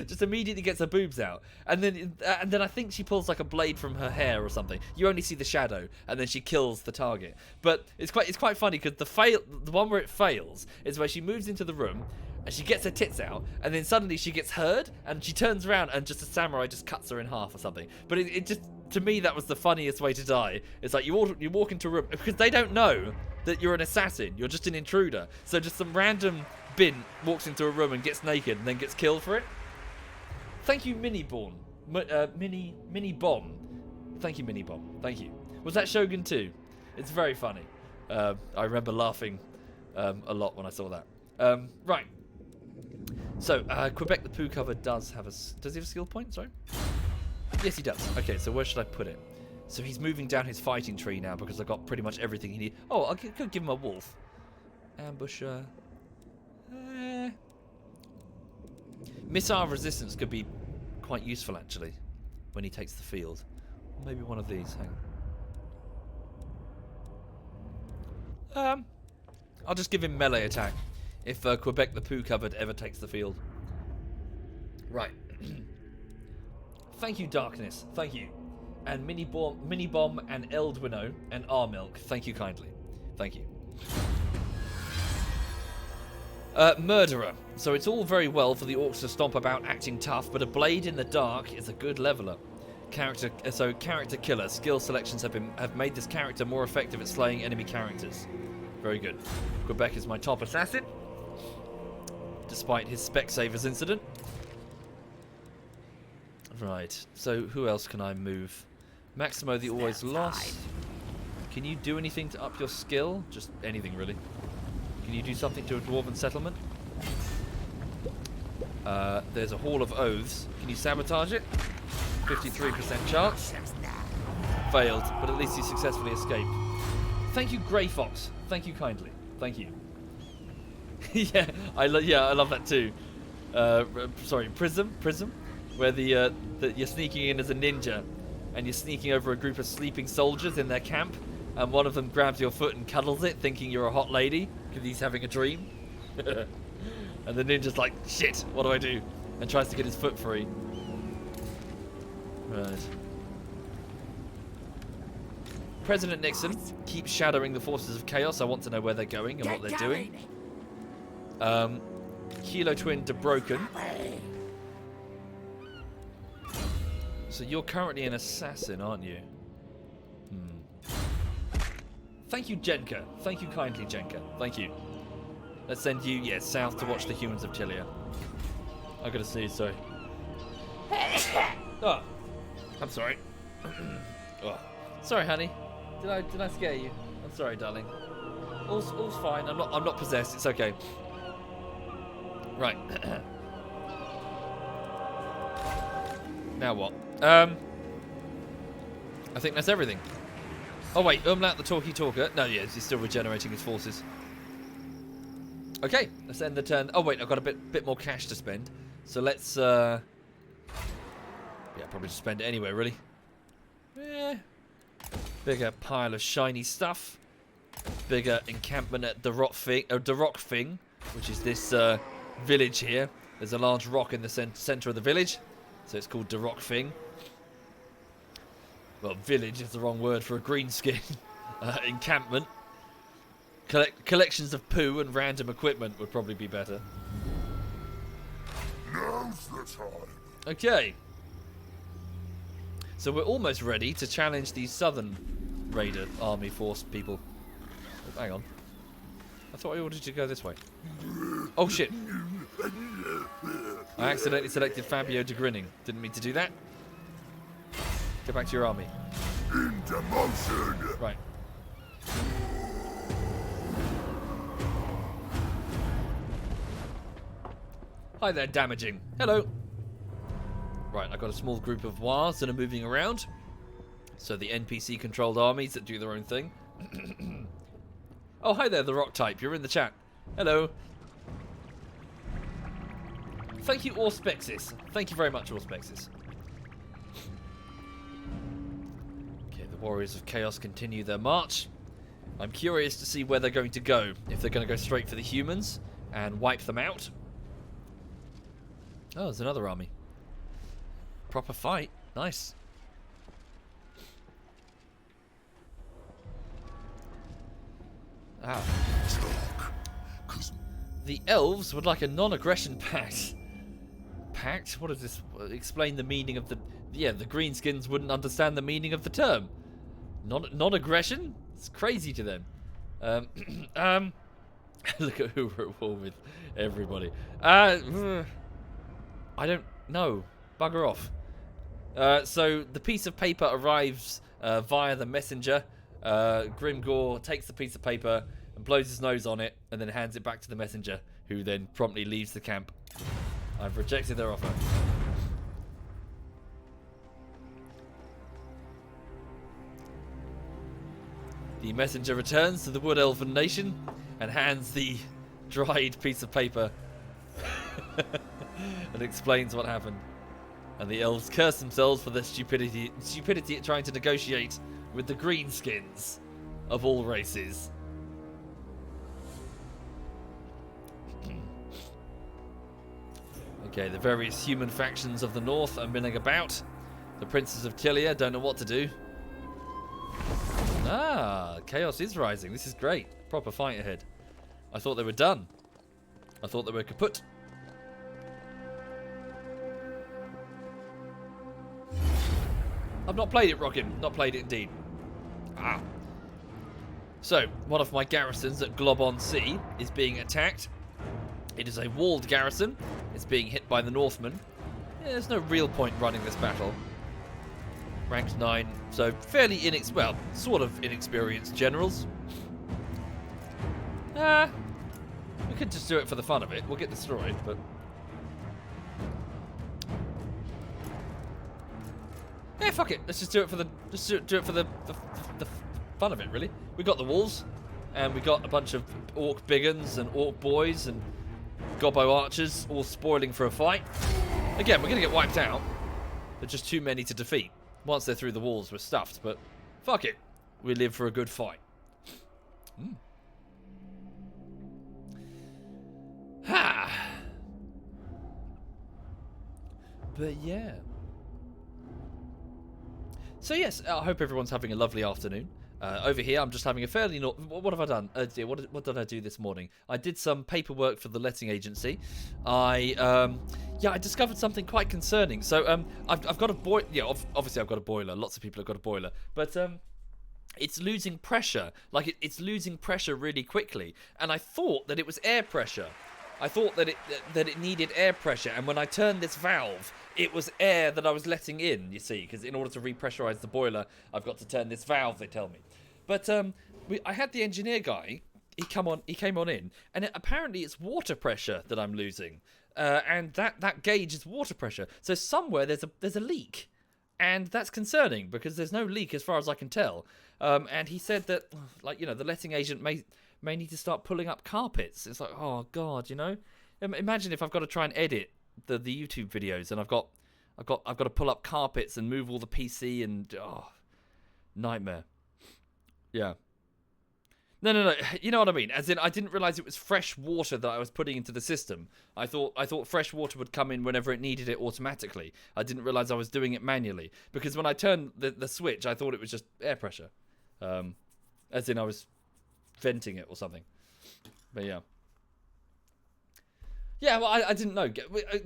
just immediately gets her boobs out, and then I think she pulls like a blade from her hair or something. You only see the shadow, and then she kills the target. But it's quite funny because the one where it fails is where she moves into the room and she gets her tits out, and then suddenly she gets heard and she turns around and just a samurai just cuts her in half or something. But it just, to me, that was the funniest way to die. It's like you walk into a room because they don't know that you're an assassin. You're just an intruder. So just some random bin walks into a room and gets naked and then gets killed for it. Thank you, Mini Bomb. Thank you, Mini Bomb. Thank you. Was that Shogun 2? It's very funny. I remember laughing a lot when I saw that. Right. So Quebec the Poo Cover does he have a skill point? Sorry. Yes, he does. Okay, so where should I put it? So he's moving down his fighting tree now because I've got pretty much everything he needs. Oh, I could give him a wolf. Ambusher. Missile resistance could be quite useful actually when he takes the field. Maybe one of these. Hang on. I'll just give him melee attack if Quebec the Poo Cupboard ever takes the field. Right. Thank you, Darkness. Thank you. And Mini Bomb and Eldwino and Armilk. Thank you kindly. Thank you. Murderer. So it's all very well for the orcs to stomp about acting tough, but a blade in the dark is a good leveler. Character killer. Skill selections have made this character more effective at slaying enemy characters. Very good. Quebec is my top assassin, despite his Specsavers incident. Right. So who else can I move? Maximo the always lost. Can you do anything to up your skill? Just anything really. Can you do something to a dwarven settlement? There's a Hall of Oaths. Can you sabotage it? 53% chance. Failed, but at least you successfully escaped. Thank you, Grey Fox. Thank you kindly. Thank you. Yeah, I love that too. Sorry, Prism, where you're sneaking in as a ninja, and you're sneaking over a group of sleeping soldiers in their camp, and one of them grabs your foot and cuddles it, thinking you're a hot lady because he's having a dream. And the ninja's like, shit, what do I do? And tries to get his foot free. Right. President Nixon keeps shadowing the forces of chaos. I want to know where they're going and what they're doing. Kilo Twin DeBroken. So you're currently an assassin, aren't you? Thank you, Jenka. Thank you kindly, Jenka. Thank you. Let's send you, south to watch the humans of Tilea. I gotta see, sorry. Oh, I'm sorry. Oh. Sorry, honey. Did I scare you? I'm sorry, darling. All's fine. I'm not possessed. It's okay. Right. Now what? I think that's everything. Oh wait, Umlaut the Talkie Talker. No, yes, he's still regenerating his forces. Okay, let's end the turn. Oh wait, I've got a bit more cash to spend. So let's yeah, probably just spend it anyway, really. Yeah. Bigger pile of shiny stuff. Bigger encampment at the Rock Thing, which is this village here. There's a large rock in the center of the village, so it's called the Rock Thing. Well, village is the wrong word for a greenskin. Encampment. Collections of poo and random equipment would probably be better. Now's the time. Okay. So we're almost ready to challenge these southern raider army force people. Oh, hang on. I thought I ordered you to go this way. Oh shit. I accidentally selected Fabio de Grinning. Didn't mean to do that. Get back to your army. Into motion. Right. Hi there, damaging. Hello. Right, I've got a small group of Wars that are moving around. So the NPC-controlled armies that do their own thing. Oh, hi there, the rock type. You're in the chat. Hello. Thank you, Auspexis. Thank you very much, Auspexis. Okay, the Warriors of Chaos continue their march. I'm curious to see where they're going to go. If they're going to go straight for the humans and wipe them out. Oh, there's another army. Proper fight. Nice. Ah. The elves would like a non-aggression pact. Pact? What is this? Explain the meaning of the... Yeah, the Greenskins wouldn't understand the meaning of the term. Non-aggression? It's crazy to them. Look at who we're at war with. Everybody. I don't know. Bugger off. So the piece of paper arrives via the messenger. Grimgore takes the piece of paper and blows his nose on it and then hands it back to the messenger, who then promptly leaves the camp. I've rejected their offer. The messenger returns to the Wood Elven Nation and hands the dried piece of paper and explains what happened. And the elves curse themselves for their stupidity at trying to negotiate with the Greenskins of all races. Okay, the various human factions of the north are milling about. The princes of Tilea don't know what to do. Ah, chaos is rising. This is great. Proper fight ahead. I thought they were done. I thought they were kaput. I've not played it, Rockin. Not played it indeed. Ah. So, one of my garrisons at Glob-on-Sea is being attacked. It is a walled garrison. It's being hit by the Northmen. Yeah, there's no real point running this battle. Ranked 9, so fairly sort of inexperienced generals. We could just do it for the fun of it. We'll get destroyed, but... Yeah, fuck it. Let's just do it for the fun of it, really. We got the wolves, and we got a bunch of orc biggins and orc boys and gobbo archers all spoiling for a fight. Again, we're gonna get wiped out. They're just too many to defeat. Once they're through the walls, we're stuffed. But fuck it, we live for a good fight. Ha! But yeah. So yes, I hope everyone's having a lovely afternoon. Over here, I'm just having a fairly... What have I done? Dear, what did I do this morning? I did some paperwork for the letting agency. I discovered something quite concerning. So I've got a boiler. Yeah, obviously I've got a boiler. Lots of people have got a boiler, but it's losing pressure. Like it's losing pressure really quickly. And I thought that it was air pressure. I thought that it needed air pressure, and when I turned this valve, it was air that I was letting in, you see, because in order to repressurize the boiler, I've got to turn this valve, they tell me. But I had the engineer guy, he came on in, and apparently it's water pressure that I'm losing, and that gauge is water pressure. So somewhere there's a leak, and that's concerning, because there's no leak as far as I can tell. And he said that, like, you know, the letting agent may need to start pulling up carpets. It's like, oh god, you know. Imagine if I've got to try and edit the YouTube videos, and I've got to pull up carpets and move all the PC, and nightmare. Yeah. No. You know what I mean? As in, I didn't realize it was fresh water that I was putting into the system. I thought fresh water would come in whenever it needed it automatically. I didn't realize I was doing it manually, because when I turned the switch, I thought it was just air pressure. As in, I was venting it or something. But yeah. Yeah, well, I didn't know.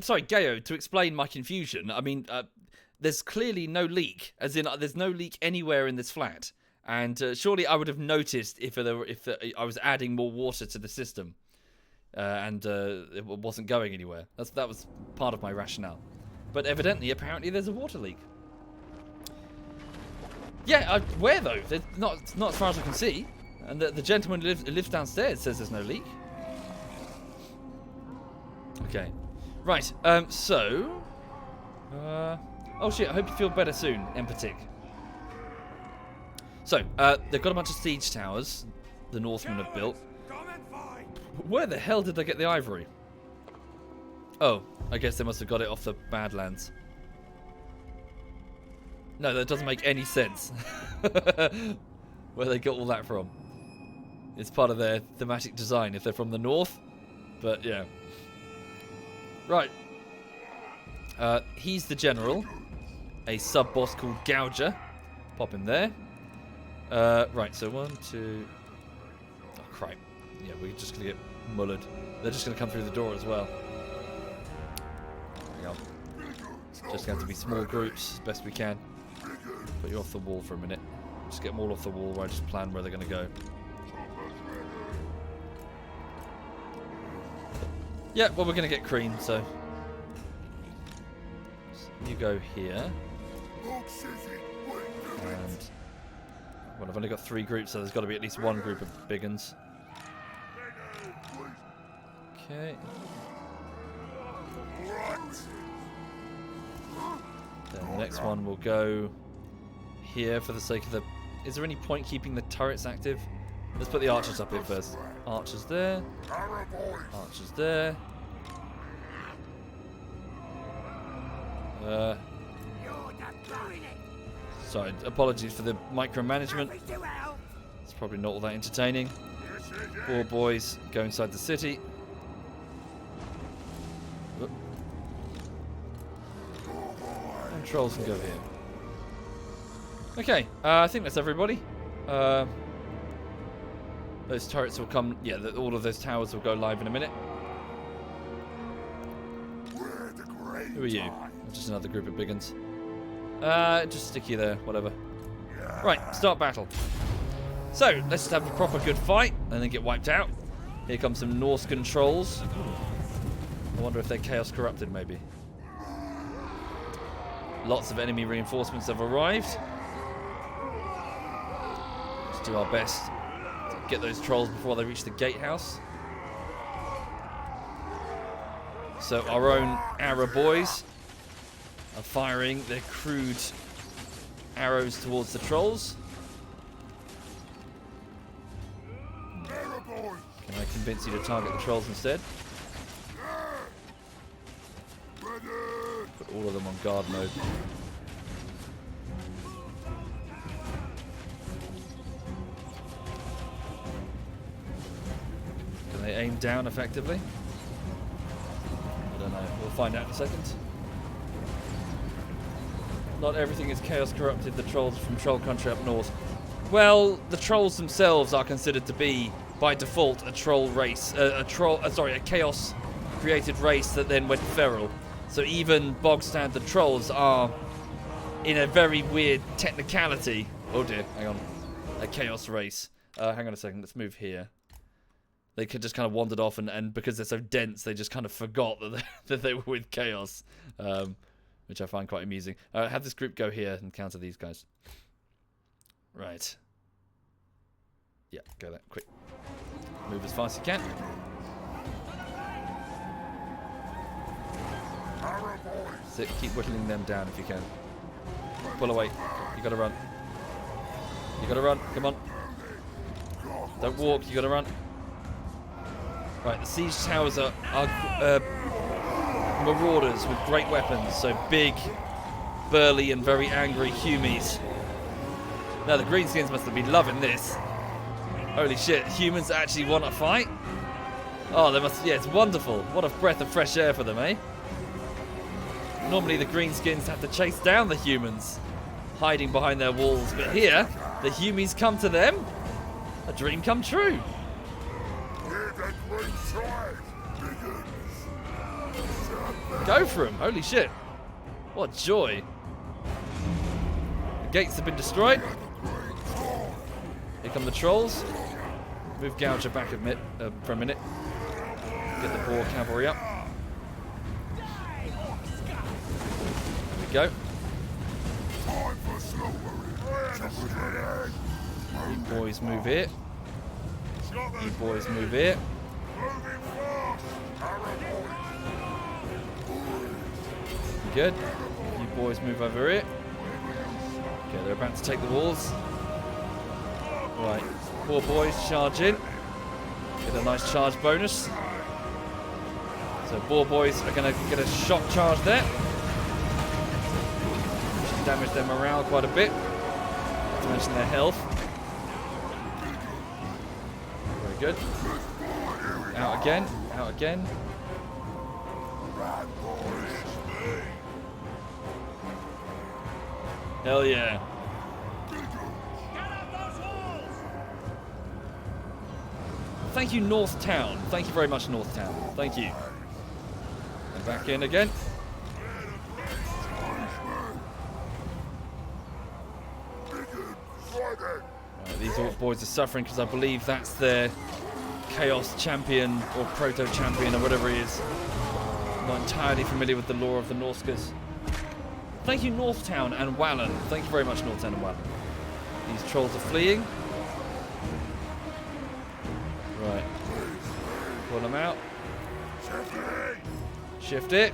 Sorry, Gayo, to explain my confusion, I mean, there's clearly no leak. As in, there's no leak anywhere in this flat. And surely I would have noticed if I was adding more water to the system. And it wasn't going anywhere. That was part of my rationale. But evidently, apparently, there's a water leak. Yeah, where though? Not as far as I can see. And the gentleman who lives downstairs says there's no leak. Okay. Right, so... oh shit, I hope you feel better soon, Empatic. So, they've got a bunch of siege towers the Northmen have built. Where the hell did they get the ivory? Oh, I guess they must have got it off the Badlands. No, that doesn't make any sense. Where they got all that from. It's part of their thematic design if they're from the north. But yeah. Right. He's the general. A sub-boss called Gouger. Pop him there. Right, so 1, 2... Oh, crap. Yeah, we're just going to get mullered. They're just going to come through the door as well. Hang on. Just going to have to be small groups as best we can. Put you off the wall for a minute. Just get them all off the wall where I just plan where they're going to go. Yeah, well, we're going to get cream, so... You go here. And... Well, I've only got 3 groups, so there's got to be at least one group of big uns. Okay. Then the next one will go here for the sake of the... Is there any point keeping the turrets active? Let's put the archers up here first. Archers there. Archers there. Sorry, apologies for the micromanagement. It's probably not all that entertaining. 4 boys go inside the city. Whoop. And trolls can go here. Okay, I think that's everybody. Those turrets will come... Yeah, all of those towers will go live in a minute. Who are you? Just another group of big uns. Just stick you there, whatever. Right, start battle. So, let's just have a proper good fight and then get wiped out. Here come some Norse controls. I wonder if they're chaos corrupted, maybe. Lots of enemy reinforcements have arrived. Let's do our best to get those trolls before they reach the gatehouse. So our own arrow boys are firing their crude arrows towards the trolls. Can I convince you to target the trolls instead? Put all of them on guard mode. Can they aim down effectively? I don't know. We'll find out in a second. Not everything is chaos corrupted. The trolls from Troll Country up north. Well, the trolls themselves are considered to be, by default, a troll race. A chaos created race that then went feral. So even bog standard trolls are, in a very weird technicality. Oh dear, hang on. A chaos race. Hang on a second. Let's move here. They could just kind of wandered off, and because they're so dense, they just kind of forgot that they were with chaos, which I find quite amusing. Have this group go here and counter these guys. Right. Yeah, go there, quick. Move as fast as you can. Sit, keep whittling them down if you can. Pull away. You gotta run. You gotta run. Come on. Don't walk. You gotta run. Right, the siege towers are marauders with great weapons, so big, burly, and very angry humies. Now the Greenskins must have been loving this. Holy shit, humans actually want to fight? Oh, they must. Yeah, it's wonderful. What a breath of fresh air for them, eh? Normally the Greenskins have to chase down the humans, hiding behind their walls, but here, the humies come to them. A dream come true. Go for him. Holy shit. What joy. The gates have been destroyed. Here come the trolls. Move Gouger back for a minute. Get the boar cavalry up. There we go. You boys move here. You boys move here. Good. You boys move over here. Okay, they're about to take the walls. Right, 4 boys charge in. Get a nice charge bonus. So 4 boys are going to get a shock charge there. Should damage their morale quite a bit. Not to mention their health. Very good. Out again. Out again. Hell yeah. Thank you, North Town. Thank you very much, North Town. Thank you. And back in again. Right, these Orc boys are suffering because I believe that's their Chaos Champion or Proto Champion or whatever he is. I'm not entirely familiar with the lore of the Norskas. Thank you, Northtown and Wallen. Thank you very much, Northtown and Wallen. These trolls are fleeing. Right. Pull them out. Shift it.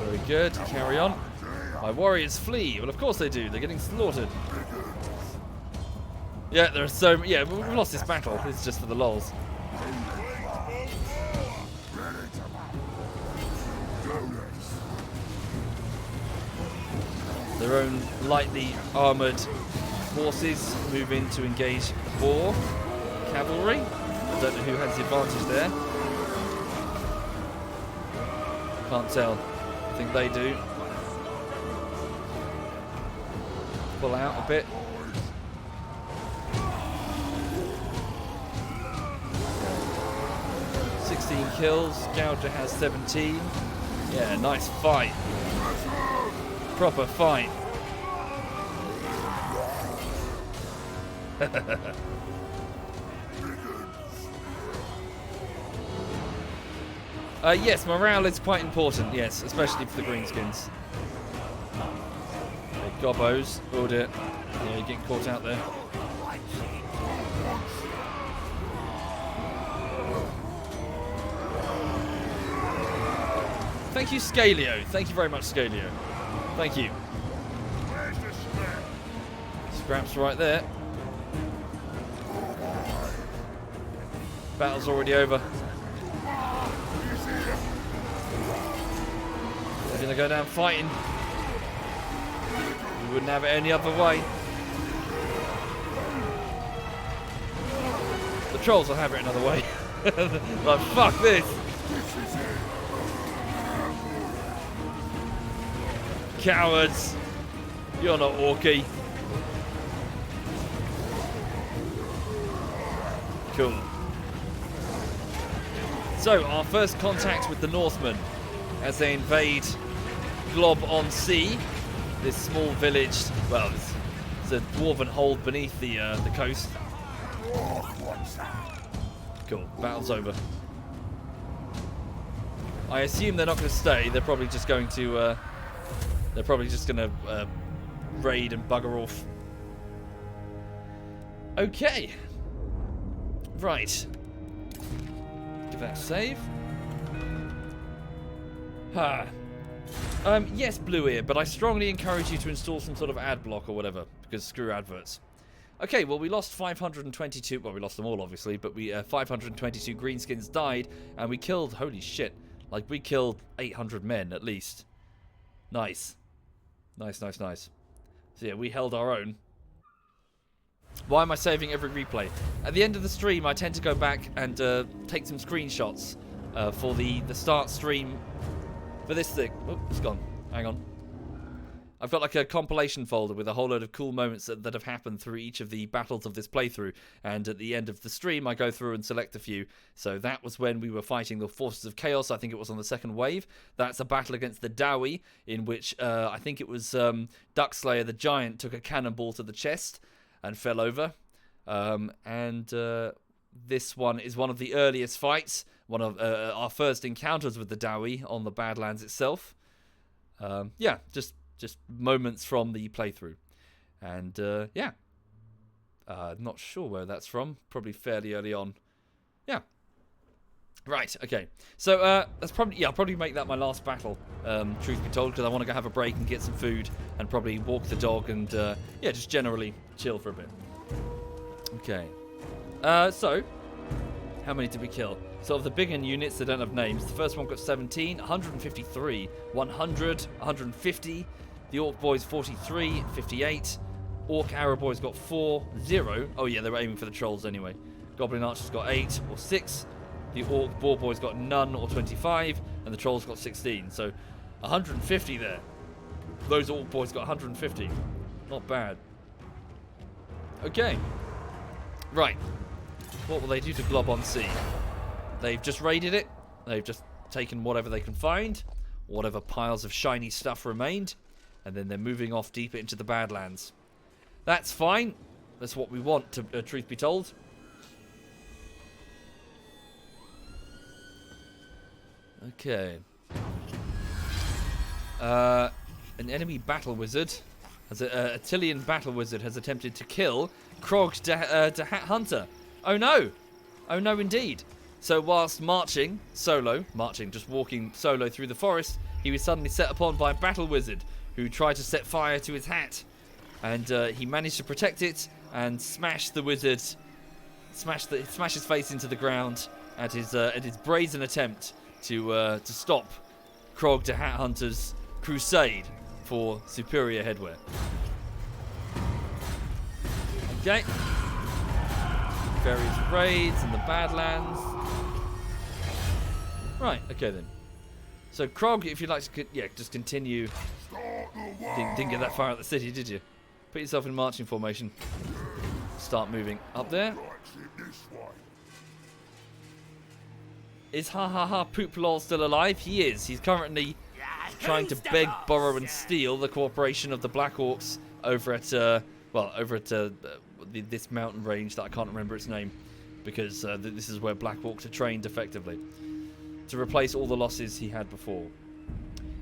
Very good. Carry on. My warriors flee. Well, of course they do. They're getting slaughtered. Yeah, there are so... Yeah, we've lost this battle. It's just for the lols. Their own lightly armoured forces move in to engage the boar cavalry. I don't know who has the advantage there. Can't tell. I think they do. Pull out a bit. 16 kills. Gouger has 17. Yeah, nice fight. Proper fight. Yes, morale is quite important, yes, especially for the Greenskins. Hey, gobbos. Oh dear. Yeah, you're getting caught out there. Thank you, Scalio. Thank you very much, Scalio. Thank you. Where's the scrap? Scraps right there. Battle's already over. They're gonna go down fighting. We wouldn't have it any other way. The trolls will have it another way. Like, fuck this. Cowards. You're not orky. Cool. So, our first contact with the Northmen as they invade Glob-on-Sea, this small village. Well, it's a dwarven hold beneath the coast. Cool. Battle's over. I assume they're not going to stay. They're probably just going to. They're probably just going to raid and bugger off. Okay. Right. Give that a save. Ha. Yes, Blue Ear, but I strongly encourage you to install some sort of ad block or whatever, because screw adverts. Okay, well, we lost 522. Well, we lost them all, obviously, but we 522 Greenskins died, and we killed. Holy shit! Like, we killed 800 men at least. Nice, nice, nice, nice. So yeah, we held our own. Why am I saving every replay? At the end of the stream, I tend to go back and take some screenshots for the start stream for this thing. Oh, it's gone. Hang on. I've got like a compilation folder with a whole load of cool moments that have happened through each of the battles of this playthrough. And at the end of the stream, I go through and select a few. So that was when we were fighting the Forces of Chaos. I think it was on the second wave. That's a battle against the Dowie, in which I think it was Duckslayer the Giant took a cannonball to the chest and fell over. This one is one of the earliest fights. One of our first encounters with the Dowie on the Badlands itself. Yeah, just moments from the playthrough. And, yeah. Not sure where that's from. Probably fairly early on. Yeah. Right, okay. So, that's probably... Yeah, I'll probably make that my last battle, truth be told, because I want to go have a break and get some food and probably walk the dog and, yeah, just generally chill for a bit. Okay. So, how many did we kill? So of the bigger units that don't have names, the first one got 17, 153, 100, 150. The Orc Boys 43, 58. Orc Arrow Boys got 4, 0. Oh yeah, they were aiming for the Trolls anyway. Goblin Archers got 8 or 6. The Orc Boar Boys got none or 25. And the Trolls got 16. So 150 there. Those Orc Boys got 150. Not bad. Okay. Right. What will they do to Glob-on-Sea? They've just raided it. They've just taken whatever they can find. Whatever piles of shiny stuff remained. And then they're moving off deeper into the Badlands. That's fine. That's what we want, to truth be told. Okay. An enemy battle wizard, a Tilean battle wizard, has attempted to kill Krog the Hat Hunter. Oh no! Oh no, indeed. So whilst marching, just walking solo through the forest, he was suddenly set upon by a battle wizard who tried to set fire to his hat. And he managed to protect it and smash the wizard, smash his face into the ground at his brazen attempt to stop Krog the Hat Hunter's crusade for superior headwear. Okay. Various raids in the Badlands. Right, okay then. So Krog, if you'd like to, just continue. Didn't get that far out of the city, did you? Put yourself in marching formation. Start moving up there. Is ha ha ha poop lol still alive? He is. He's currently trying to beg, borrow, and steal the cooperation of the Black Orcs over at this mountain range that I can't remember its name, because this is where Black Orcs are trained effectively to replace all the losses he had before.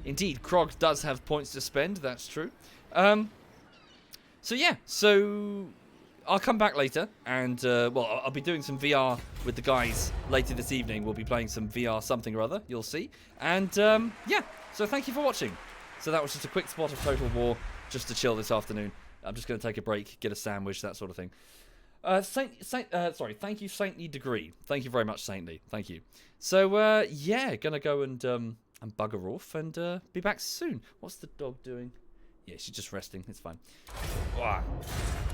Indeed, Krog does have points to spend. That's true. So I'll come back later, and I'll be doing some VR with the guys later this evening. We'll be playing some VR something or other. You'll see. And so thank you for watching. So that was just a quick spot of Total War, just to chill this afternoon. I'm just going to take a break, get a sandwich, that sort of thing. Thank you, Saintly Degree. Thank you very much, Saintly. Thank you. So gonna go and bugger off and be back soon. What's the dog doing? Yeah, she's just resting. It's fine. Wow.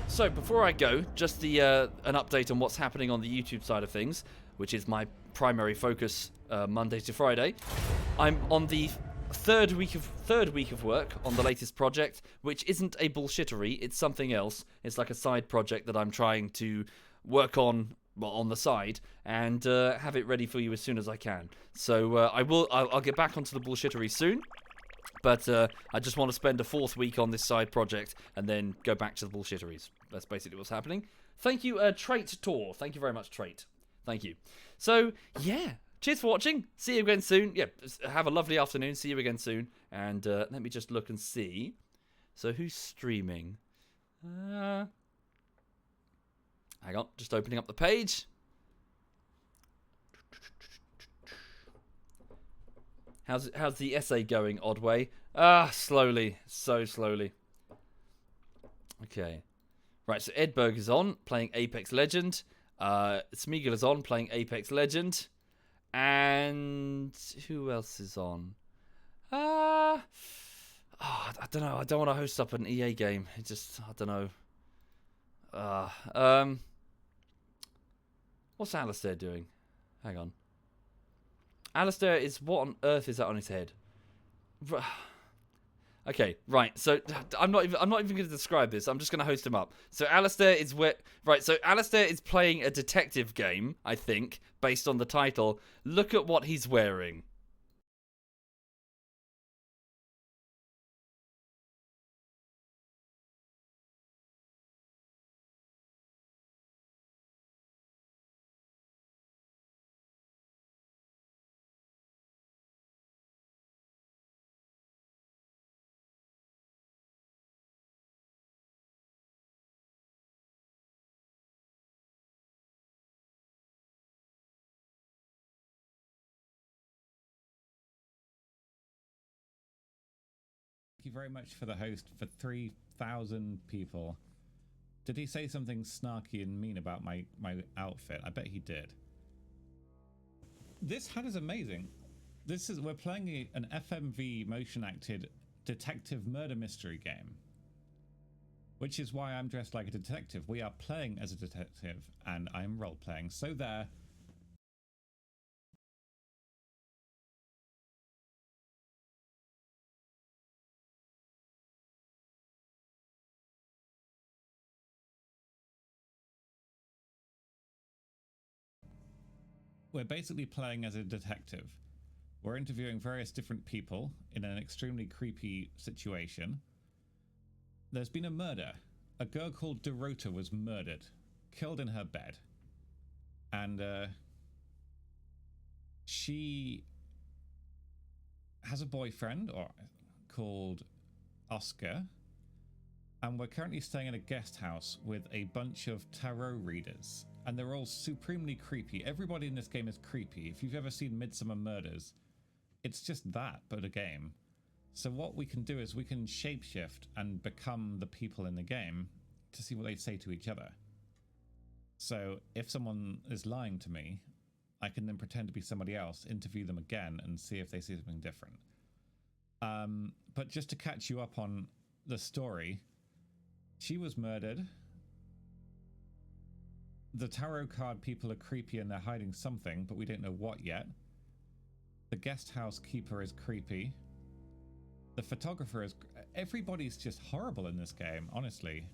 So before I go, just an update on what's happening on the YouTube side of things, which is my primary focus Monday to Friday. I'm on the third week of work on the latest project, which isn't a bullshittery. It's something else. It's like a side project that I'm trying to work on the side and have it ready for you as soon as I can. So I'll get back onto the bullshittery soon. But I just want to spend a fourth week on this side project and then go back to the bullshitteries. That's basically what's happening. Thank you, Trait Tor. Thank you very much, Trait. Thank you. So, yeah. Cheers for watching. See you again soon. Yeah, have a lovely afternoon. See you again soon. And let me just look and see. So, who's streaming? Hang on. Just opening up the page. How's the essay going, Oddway? Slowly. So slowly. Okay. Right, so Edberg is on, playing Apex Legend. Smeagol is on, playing Apex Legend. And who else is on? I don't know. I don't want to host up an EA game. It just, I don't know. What's Alistair doing? Hang on. Alistair is, what on earth is that on his head? Okay, right. So I'm not even going to describe this. I'm just going to host him up. So Alistair is So Alistair is playing a detective game, I think, based on the title. Look at what he's wearing. Thank you very much for the host for 3,000 people. Did he say something snarky and mean about my outfit? I bet he did. This hat is amazing. We're playing an FMV motion acted detective murder mystery game, which is why I'm dressed like a detective. We are playing as a detective and I'm role playing. So there. We're basically playing as a detective. We're interviewing various different people in an extremely creepy situation. There's been a murder. A girl called Dorota was murdered, killed in her bed. And she has a boyfriend called Oscar. And we're currently staying in a guest house with a bunch of tarot readers. And they're all supremely creepy. Everybody in this game is creepy. If you've ever seen Midsummer Murders, it's just that, but a game. So what we can do is we can shapeshift and become the people in the game to see what they say to each other. So if someone is lying to me, I can then pretend to be somebody else, interview them again, and see if they see something different. But just to catch you up on the story, she was murdered. The tarot card people are creepy and they're hiding something, but we don't know what yet. The guest house keeper is creepy. The photographer is... Everybody's just horrible in this game, honestly.